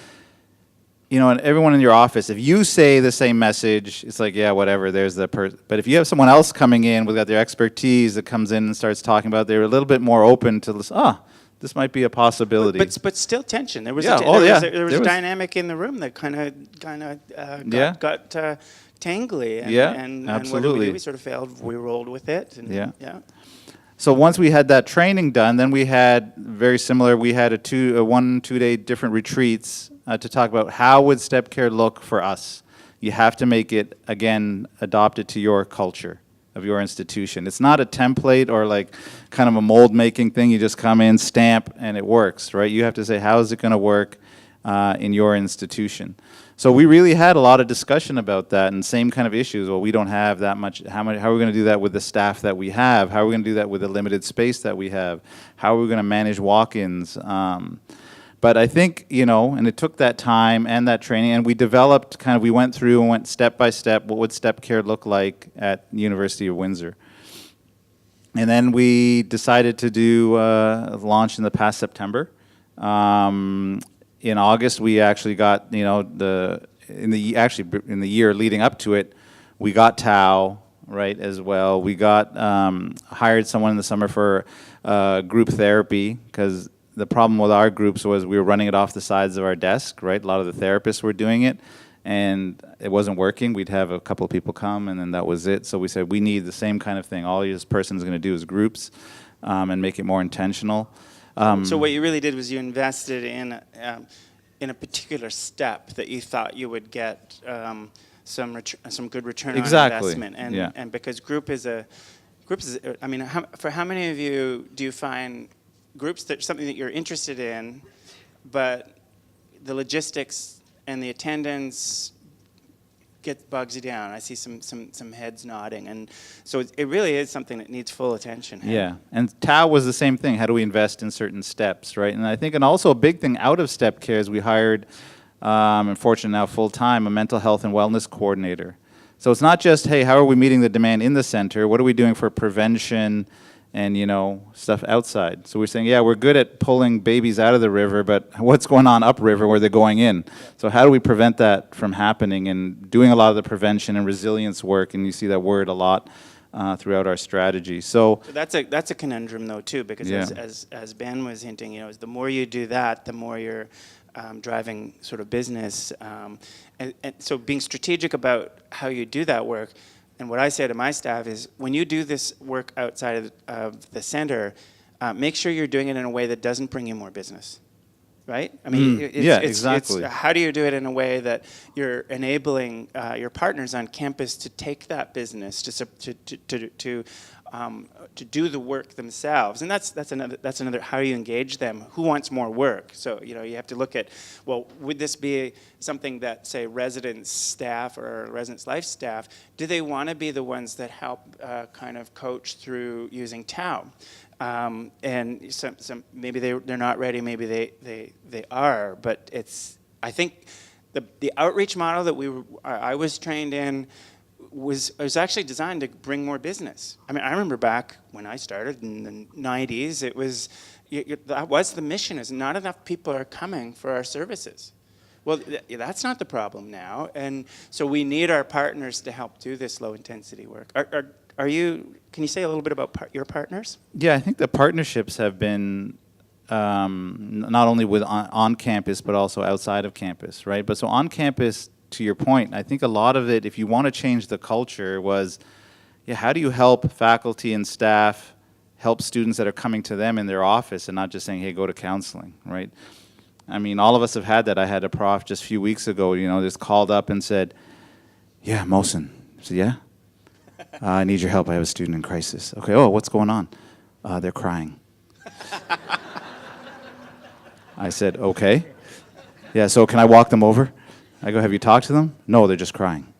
and everyone in your office, if you say the same message, it's like, yeah, whatever, there's the person. But if you have someone else coming in with their expertise that comes in and starts talking about it, they're a little bit more open to listen. This might be a possibility. But still tension. There was a dynamic in the room that kind of got tangly. And absolutely. What did we do? We sort of failed. We rolled with it. And, yeah. So once we had that training done, then we had very similar. We had a 1-2 day different retreats to talk about how would Step Care look for us. You have to make it, again, adopted to your culture of your institution. It's not a template or like kind of a mold making thing. You just come in, stamp, and it works, right? You have to say, how is it going to work in your institution? So we really had a lot of discussion about that, and same kind of issues. Well, we don't have that much. How are we going to do that with the staff that we have? How are we going to do that with the limited space that we have? How are we going to manage walk-ins? But I think, and it took that time and that training, and we developed we went through and went step by step, what would Step Care look like at University of Windsor? And then we decided to do a launch in the past September. In August, we actually got, in the year leading up to it, we got Tao, right, as well. We got hired someone in the summer for group therapy, because the problem with our groups was we were running it off the sides of our desk, right? A lot of the therapists were doing it, and it wasn't working. We'd have a couple of people come, and then that was it. So we said, we need the same kind of thing. All this person's going to do is groups and make it more intentional. So what you really did was you invested in a particular step that you thought you would get some good return on investment. And because group is I mean, for how many of you do you find groups that something that you're interested in, but the logistics and the attendance bogs you down? I see some heads nodding, and so it really is something that needs full attention. Yeah, and Tao was the same thing. How do we invest in certain steps, right? And I think, and also a big thing out of Step Care is we hired, unfortunately now full-time, a mental health and wellness coordinator. So it's not just, hey, how are we meeting the demand in the center? What are we doing for prevention and, stuff outside? So we're saying, yeah, we're good at pulling babies out of the river, but what's going on upriver where they're going in? So how do we prevent that from happening? And doing a lot of the prevention and resilience work, and you see that word a lot throughout our strategy. So that's a conundrum, though, too, because as Ben was hinting, the more you do that, the more you're driving sort of business. And so being strategic about how you do that work. And what I say to my staff is, when you do this work outside of the center, make sure you're doing it in a way that doesn't bring you more business, right? I mean, exactly. How do you do it in a way that you're enabling your partners on campus to take that business, to to do the work themselves, and that's another. How do you engage them? Who wants more work? So you have to look at, well, would this be something that, say, residence staff or residence life staff, do they want to be the ones that help kind of coach through using TAO? And some maybe they're not ready, maybe they are, but I think the outreach model that I was trained in was actually designed to bring more business. I mean, I remember back when I started in the 90s, it was, that was the mission, is not enough people are coming for our services. Well, that's not the problem now, and so we need our partners to help do this low intensity work. Can you say a little bit about your partners? Yeah, I think the partnerships have been not only with on campus, but also outside of campus, right? But so on campus, to your point, I think a lot of it, if you want to change the culture, was, how do you help faculty and staff help students that are coming to them in their office and not just saying, hey, go to counseling, right? I mean, all of us have had that. I had a prof just a few weeks ago, just called up and said, yeah, Mohsen. I said, yeah? I need your help. I have a student in crisis. Okay, what's going on? They're crying. I said, okay. Yeah, so can I walk them over? I go, have you talked to them? No, they're just crying.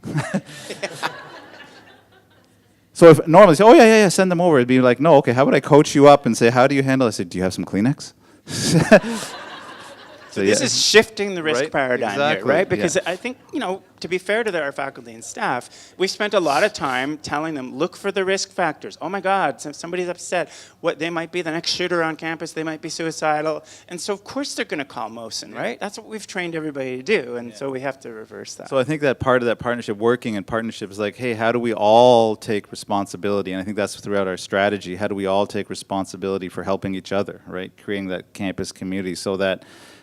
So if normally say, yeah, send them over. It'd be like, no, okay, how about I coach you up and say, how do you handle it? I said, do you have some Kleenex? So this is shifting the risk paradigm here, right? Because yeah. I think, to be fair to our faculty and staff, we spent a lot of time telling them, look for the risk factors. Oh my God, somebody's upset. They might be the next shooter on campus. They might be suicidal. And so of course they're going to call Mohsen, right? That's what we've trained everybody to do. And so we have to reverse that. So I think that part of that partnership, working in partnership, is like, hey, how do we all take responsibility? And I think that's throughout our strategy. How do we all take responsibility for helping each other, right? Creating that campus community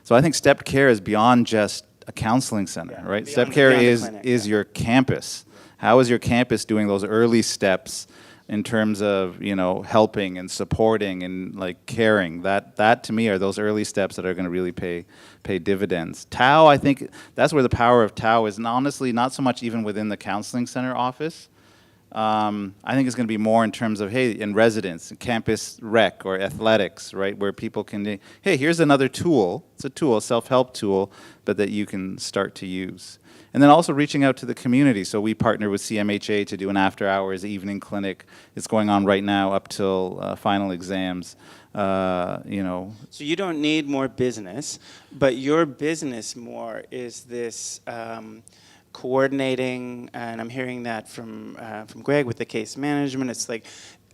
so I think Stepped Care is beyond just a counseling center, right? Stepped Care is your campus. How is your campus doing those early steps in terms of, helping and supporting and like caring? That to me are those early steps that are going to really pay dividends. TAO, I think that's where the power of TAO is, and honestly, not so much even within the counseling center office. I think it's going to be more in terms of, hey, in residence, campus rec or athletics, right, where people can, hey, here's another tool. It's a tool, a self-help tool, but that you can start to use. And then also reaching out to the community. So we partner with CMHA to do an after-hours evening clinic. It's going on right now up till final exams. So you don't need more business, but your business more is this coordinating, and I'm hearing that from Greg with the case management. It's like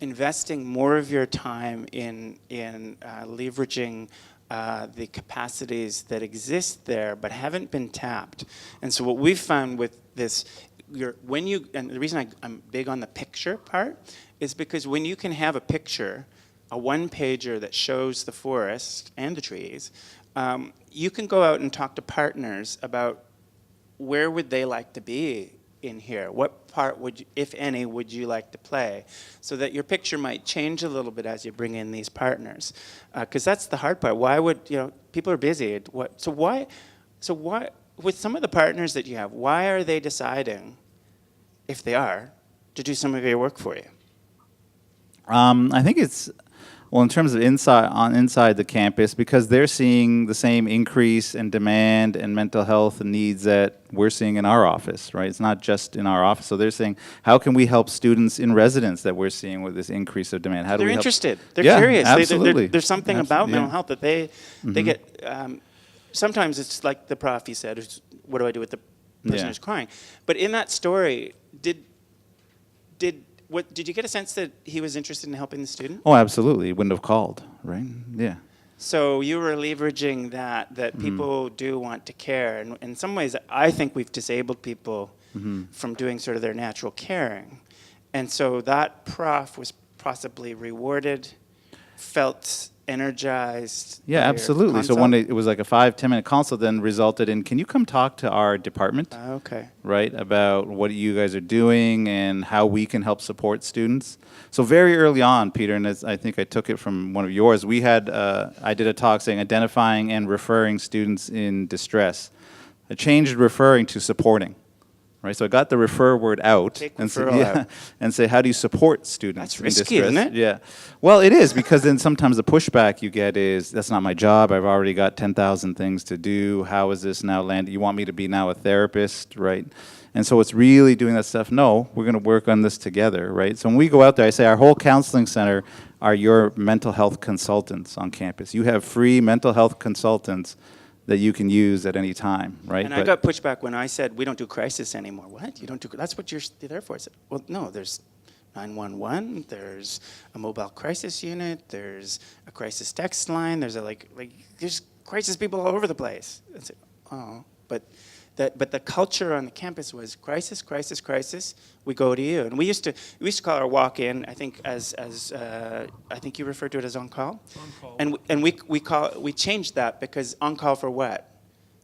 investing more of your time in leveraging the capacities that exist there but haven't been tapped. And so what we've found with this, and the reason I'm big on the picture part is because when you can have a picture, a one-pager that shows the forest and the trees, you can go out and talk to partners about where would they like to be in here? What part if any, would you like to play? So that your picture might change a little bit as you bring in these partners. Because that's the hard part. Why would, people are busy. So why, with some of the partners that you have, why are they deciding, if they are, to do some of your work for you? I think it's, in terms of inside the campus, because they're seeing the same increase in demand and mental health and needs that we're seeing in our office, right? It's not just in our office. So they're saying, how can we help students in residence that we're seeing with this increase of demand? How do we help? Interested. They're curious. Absolutely. There's something about mental health that they get. Sometimes it's like the prof you said, what do I do with the person who's crying? But in that story, did you get a sense that he was interested in helping the student? Oh, absolutely. He wouldn't have called, right? Yeah. So you were leveraging that people do want to care. And in some ways, I think we've disabled people from doing sort of their natural caring. And so that prof was possibly rewarded, felt energized. Yeah, absolutely. So it was like a 5-10 minute consult, then resulted in, can you come talk to our department? Okay. Right, about what you guys are doing and how we can help support students. So very early on, Peter, and I think I took it from one of yours, we had, I did a talk saying identifying and referring students in distress. I changed referring to supporting. right? So I got the refer word out Take and say, referral out. and say, how do you support students? That's in risky, distress? isn't it? Yeah. Well, it is, because then sometimes the pushback you get is, that's not my job. I've already got 10,000 things to do. How is this now landed? You want me to be now a therapist, right? And so it's really doing that stuff. No, we're going to work on this together, right? So when we go out there, I say our whole counseling center are your mental health consultants on campus. You have free mental health consultants that you can use at any time, right? And I got pushback when I said, we don't do crisis anymore. What? You don't do, that's what you're there for. I said, well, no, there's 911, there's a mobile crisis unit, there's a crisis text line, there's there's crisis people all over the place. I said, oh, but the culture on the campus was crisis, crisis, crisis. We go to you, and we used to call our walk-in, I think I think you referred to it as on call. On call. And we changed that because on call for what?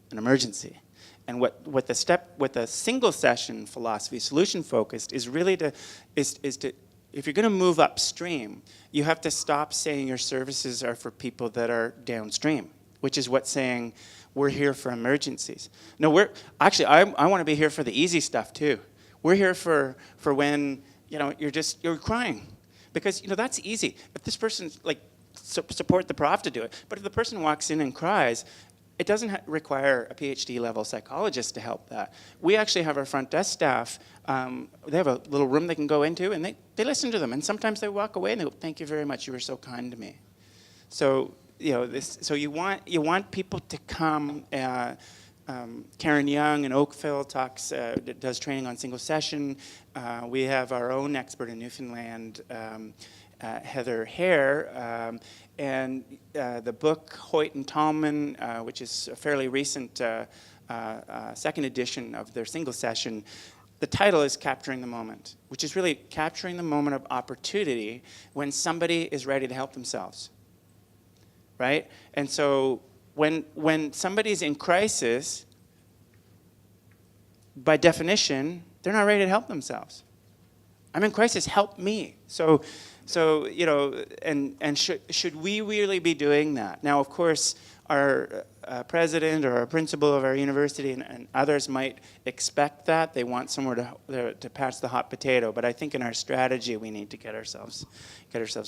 An emergency. And what the single session philosophy, solution focused, is really to if you're going to move upstream, you have to stop saying your services are for people that are downstream, which is what saying we're here for emergencies. No, I want to be here for the easy stuff too. We're here for when you're crying, because that's easy. If this person's support the prof to do it, but if the person walks in and cries, it doesn't require a PhD level psychologist to help that. We actually have our front desk staff, they have a little room they can go into, and they listen to them, and sometimes they walk away and they go, thank you very much, you were so kind to me. So so you want people to come. Karen Young in Oakville does training on single session. We have our own expert in Newfoundland, Heather Hare, and the book Hoyt and Tallman, which is a fairly recent second edition of their single session. The title is Capturing the Moment, which is really capturing the moment of opportunity when somebody is ready to help themselves. Right? And so when somebody's in crisis, by definition, they're not ready to help themselves. I'm in crisis, help me. So should we really be doing that? Now, of course, our president or our principal of our university and others might expect that. They want somewhere to pass the hot potato. But I think in our strategy, we need to get ourselves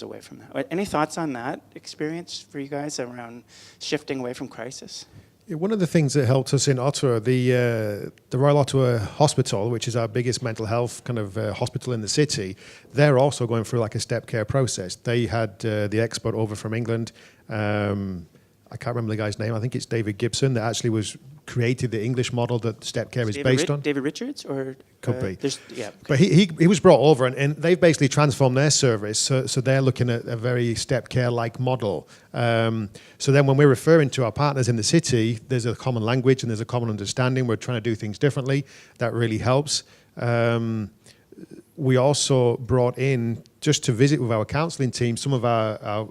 away from that. Any thoughts on that experience for you guys around shifting away from crisis? Yeah, one of the things that helped us in Ottawa, the Royal Ottawa Hospital, which is our biggest mental health kind of hospital in the city, they're also going through like a step care process. They had the expert over from England. I can't remember the guy's name. I think it's David Gibson that actually created the English model that step care is based on. David Richards, or could be. Yeah. Okay. But he was brought over, and they've basically transformed their service. So they're looking at a very step care like model. So then when we're referring to our partners in the city, there's a common language and there's a common understanding. We're trying to do things differently. That really helps. We also brought in, just to visit with our counselling team, some of our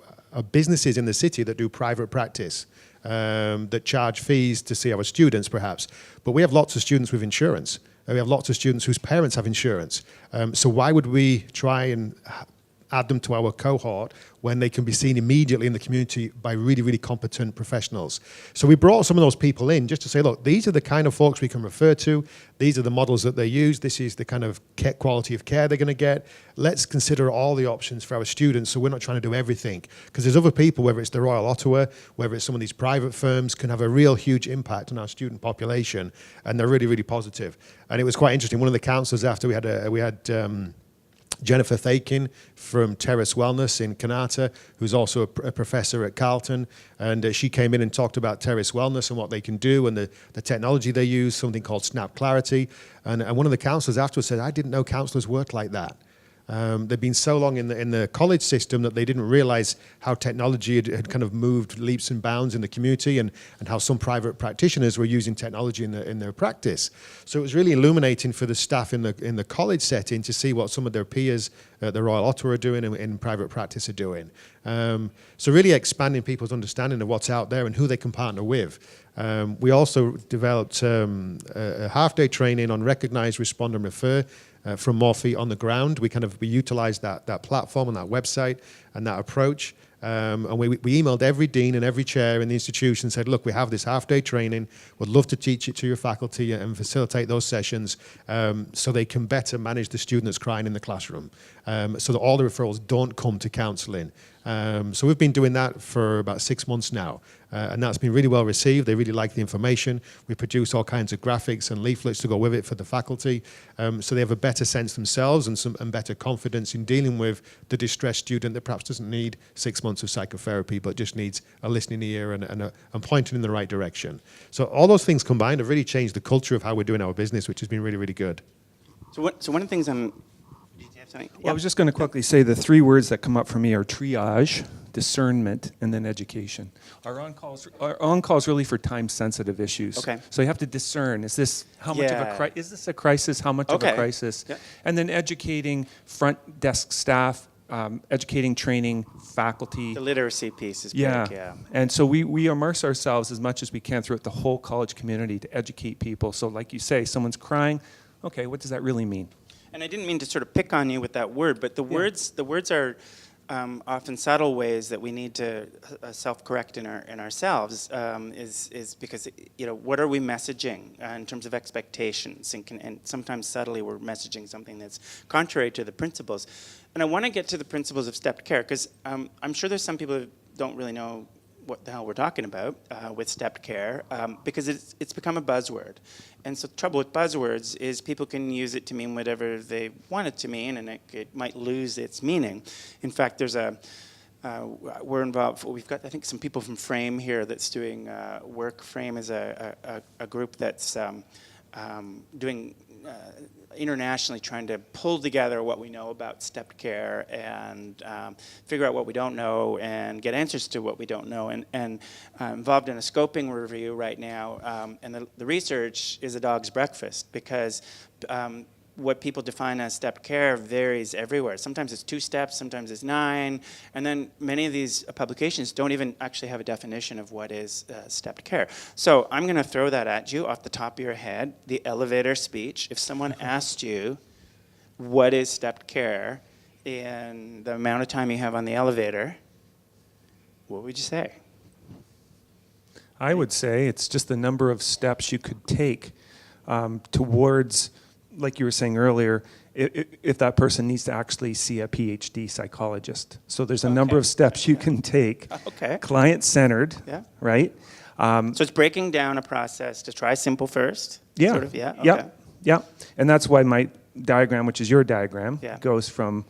businesses in the city that do private practice, that charge fees to see our students perhaps. But we have lots of students with insurance. We have lots of students whose parents have insurance. So why would we try and add them to our cohort when they can be seen immediately in the community by really, really competent professionals? So we brought some of those people in just to say, look, these are the kind of folks we can refer to. These are the models that they use. This is the kind of quality of care they're going to get. Let's consider all the options for our students so we're not trying to do everything. Because there's other people, whether it's the Royal Ottawa, whether it's some of these private firms, can have a real huge impact on our student population. And they're really, really positive. And it was quite interesting. One of the counsellors after we had Jennifer Thakin from Terrace Wellness in Kanata, who's also a professor at Carleton, and she came in and talked about Terrace Wellness and what they can do and the technology they use, something called Snap Clarity. And one of the counsellors afterwards said, I didn't know counsellors worked like that. They'd been so long in the college system that they didn't realize how technology had kind of moved leaps and bounds in the community, and how some private practitioners were using technology in their practice. So it was really illuminating for the staff in the college setting to see what some of their peers at the Royal Ottawa are doing and in private practice are doing. So really expanding people's understanding of what's out there and who they can partner with. We also developed a half-day training on Recognize, Respond and Refer, from More Feet on the Ground. We utilized that platform and that website and that approach. And we emailed every dean and every chair in the institution and said, look, we have this half-day training. Would love to teach it to your faculty and facilitate those sessions so they can better manage the student that's crying in the classroom, so that all the referrals don't come to counselling. So we've been doing that for about 6 months now, and that's been really well received. They really like the information. We produce all kinds of graphics and leaflets to go with it for the faculty, so they have a better sense themselves and better confidence in dealing with the distressed student that perhaps doesn't need 6 months of psychotherapy, but just needs a listening ear and pointing in the right direction. So all those things combined have really changed the culture of how we're doing our business, which has been really, really good. So one of the things I'm... Did you have something? Well, I was just going to quickly say the 3 words that come up for me are triage, discernment, and then education. Our on-call is really for time-sensitive issues. Okay. So you have to discern, is this how much of Yeah. is this a crisis, how much of Okay. a crisis? Yeah. And then educating front desk staff, educating, training, faculty. The literacy piece is big, Yeah. yeah. And so we immerse ourselves as much as we can throughout the whole college community to educate people. So like you say, someone's crying, okay, what does that really mean? And I didn't mean to sort of pick on you with that word, but the words are often subtle ways that we need to self-correct in ourselves. Is because what are we messaging in terms of expectations, and sometimes subtly we're messaging something that's contrary to the principles. And I want to get to the principles of stepped care because I'm sure there's some people who don't really know what the hell we're talking about with stepped care because it's become a buzzword. And so the trouble with buzzwords is people can use it to mean whatever they want it to mean, and it might lose its meaning. In fact, there's we're involved, we've got, I think, some people from Frame here that's doing work. Frame is a group that's doing internationally trying to pull together what we know about stepped care and figure out what we don't know and get answers to what we don't know. And involved in a scoping review right now. And the research is a dog's breakfast because what people define as stepped care varies everywhere. Sometimes it's 2 steps, sometimes it's 9, and then many of these publications don't even actually have a definition of what is stepped care. So I'm going to throw that at you off the top of your head, the elevator speech. If someone asked you what is stepped care in the amount of time you have on the elevator, what would you say? I would say it's just the number of steps you could take towards, like you were saying earlier, if that person needs to actually see a PhD psychologist. So there's a number of steps you can take, client-centered, right? So it's breaking down a process to try simple first? Yeah. Sort of, yeah? Okay. Yeah. And that's why my diagram, which is your diagram, Yeah. goes from,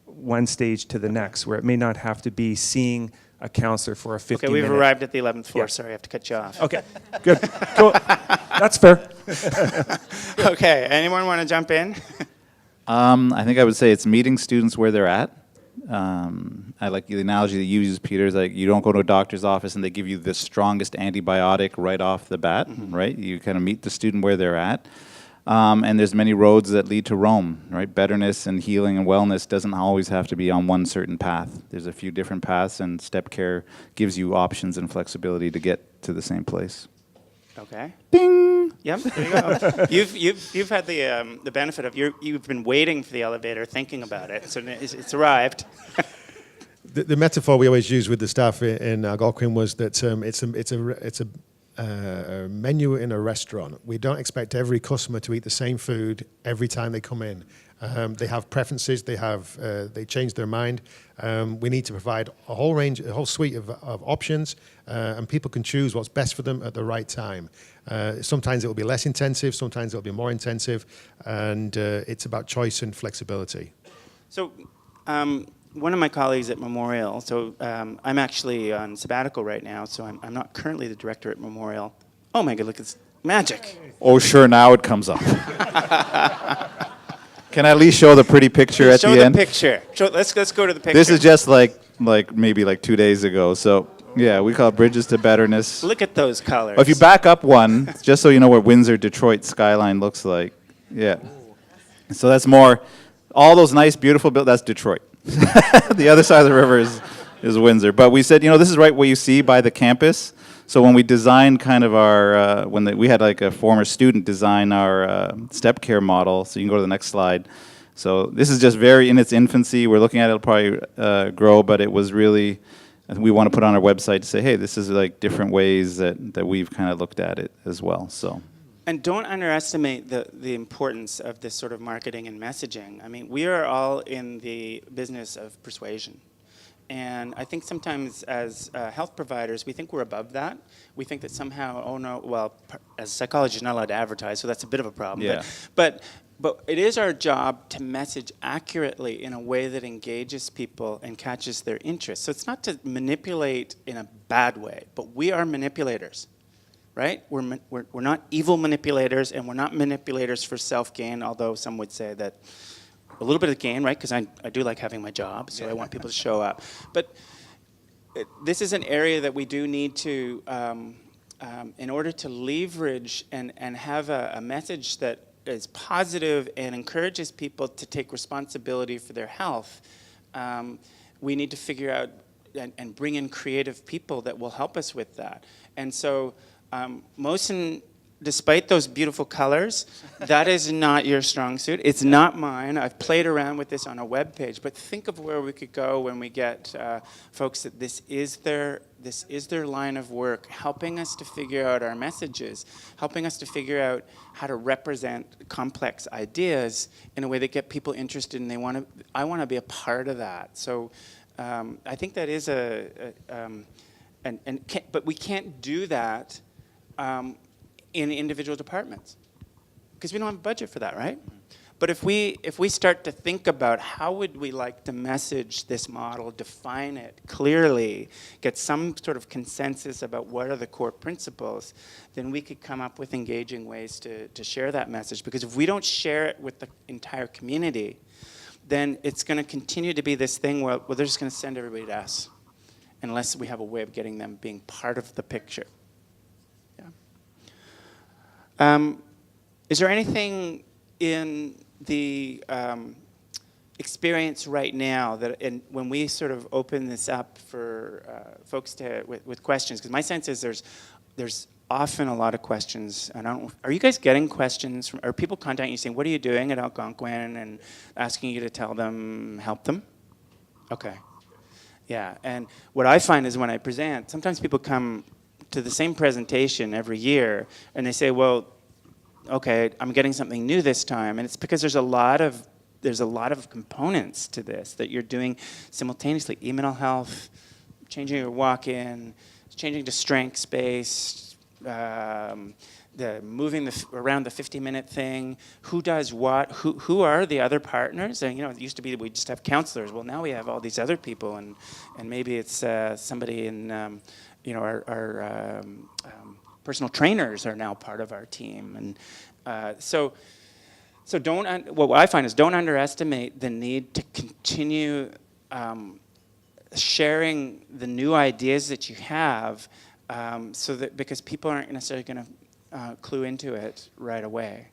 one stage to the next, where it may not have to be seeing a counselor for a 15 Okay, we've minute. arrived at the 11th floor. Yeah. Sorry, I have to cut you off. Okay, good. Cool. That's fair. Okay, anyone want to jump in? I think I would say it's meeting students where they're at. I like the analogy that you use, Peter, is like you don't go to a doctor's office and they give you the strongest antibiotic right off the bat, right? You kind of meet the student where they're at. And there's many roads that lead to Rome, right? Betterness and healing and wellness doesn't always have to be on one certain path. There's a few different paths, and step care gives you options and flexibility to get to the same place. Okay. Bing! Yep, there you go. You've had the benefit of you've been waiting for the elevator, thinking about it, so it's arrived. The metaphor we always use with the staff in Algonquin was that it's a menu in a restaurant. We don't expect every customer to eat the same food every time they come in. They have preferences. They change their mind. We need to provide a whole suite of options, and people can choose what's best for them at the right time. Sometimes it will be less intensive. Sometimes it will be more intensive, and it's about choice and flexibility. So. One of my colleagues at Memorial, so I'm actually on sabbatical right now, so I'm not currently the director at Memorial. Oh my God, look, it's magic. Oh, sure, now it comes up. Can I at least show the pretty picture at the end? Show the picture. Let's go to the picture. This is just like maybe 2 days ago. So yeah, we call it Bridges to Betterness. Look at those colors. If you back up one, just so you know what Windsor, Detroit skyline looks like. Yeah. So that's more, all those nice, beautiful buildings, that's Detroit. The other side of the river is Windsor. But we said, this is right what you see by the campus. So when we designed kind of our, we had like a former student design our step care model, so you can go to the next slide. So this is just very in its infancy. We're looking at it, it'll probably grow, but it was really, we want to put on our website to say, hey, this is like different ways that we've kind of looked at it as well. So. And don't underestimate the importance of this sort of marketing and messaging. I mean, we are all in the business of persuasion. And I think sometimes as health providers, we think we're above that. We think that somehow, oh no, well, as a psychologist, you're not allowed to advertise, so that's a bit of a problem. Yeah. But it is our job to message accurately in a way that engages people and catches their interest. So it's not to manipulate in a bad way, but we are manipulators. Right? We're not evil manipulators, and we're not manipulators for self-gain, although some would say that a little bit of gain, right? Because I do like having my job, so I want people to show up. But this is an area that we do need to, in order to leverage and have a message that is positive and encourages people to take responsibility for their health, we need to figure out and bring in creative people that will help us with that. And so Mohsen, despite those beautiful colors, that is not your strong suit. It's not mine. I've played around with this on a web page, but think of where we could go when we get folks that this is their line of work, helping us to figure out our messages, helping us to figure out how to represent complex ideas in a way that get people interested, and I want to be a part of that. So I think that is but we can't do that in individual departments because we don't have a budget for that, right? But if we start to think about how would we like to message this model, define it clearly, get some sort of consensus about what are the core principles, then we could come up with engaging ways to share that message. Because if we don't share it with the entire community, then it's going to continue to be this thing where they're just going to send everybody to us unless we have a way of getting them being part of the picture. Is there anything in the experience right now that, when we sort of open this up for folks with questions, because my sense is there's often a lot of questions, and are you guys getting questions are people contacting you saying, what are you doing at Algonquin, and asking you to tell them, help them? Okay. Yeah, and what I find is when I present, sometimes people come to the same presentation every year, and they say, well, okay, I'm getting something new this time, and it's because there's a lot of components to this that you're doing simultaneously. E-mental health, changing your walk-in, changing to strength space, moving around the 50-minute thing. Who does what? Who are the other partners? And it used to be that we just have counselors. Well, now we have all these other people, and maybe it's somebody in our personal trainers are now part of our team, and so what I find is don't underestimate the need to continue sharing the new ideas that you have, so that because people aren't necessarily going to clue into it right away.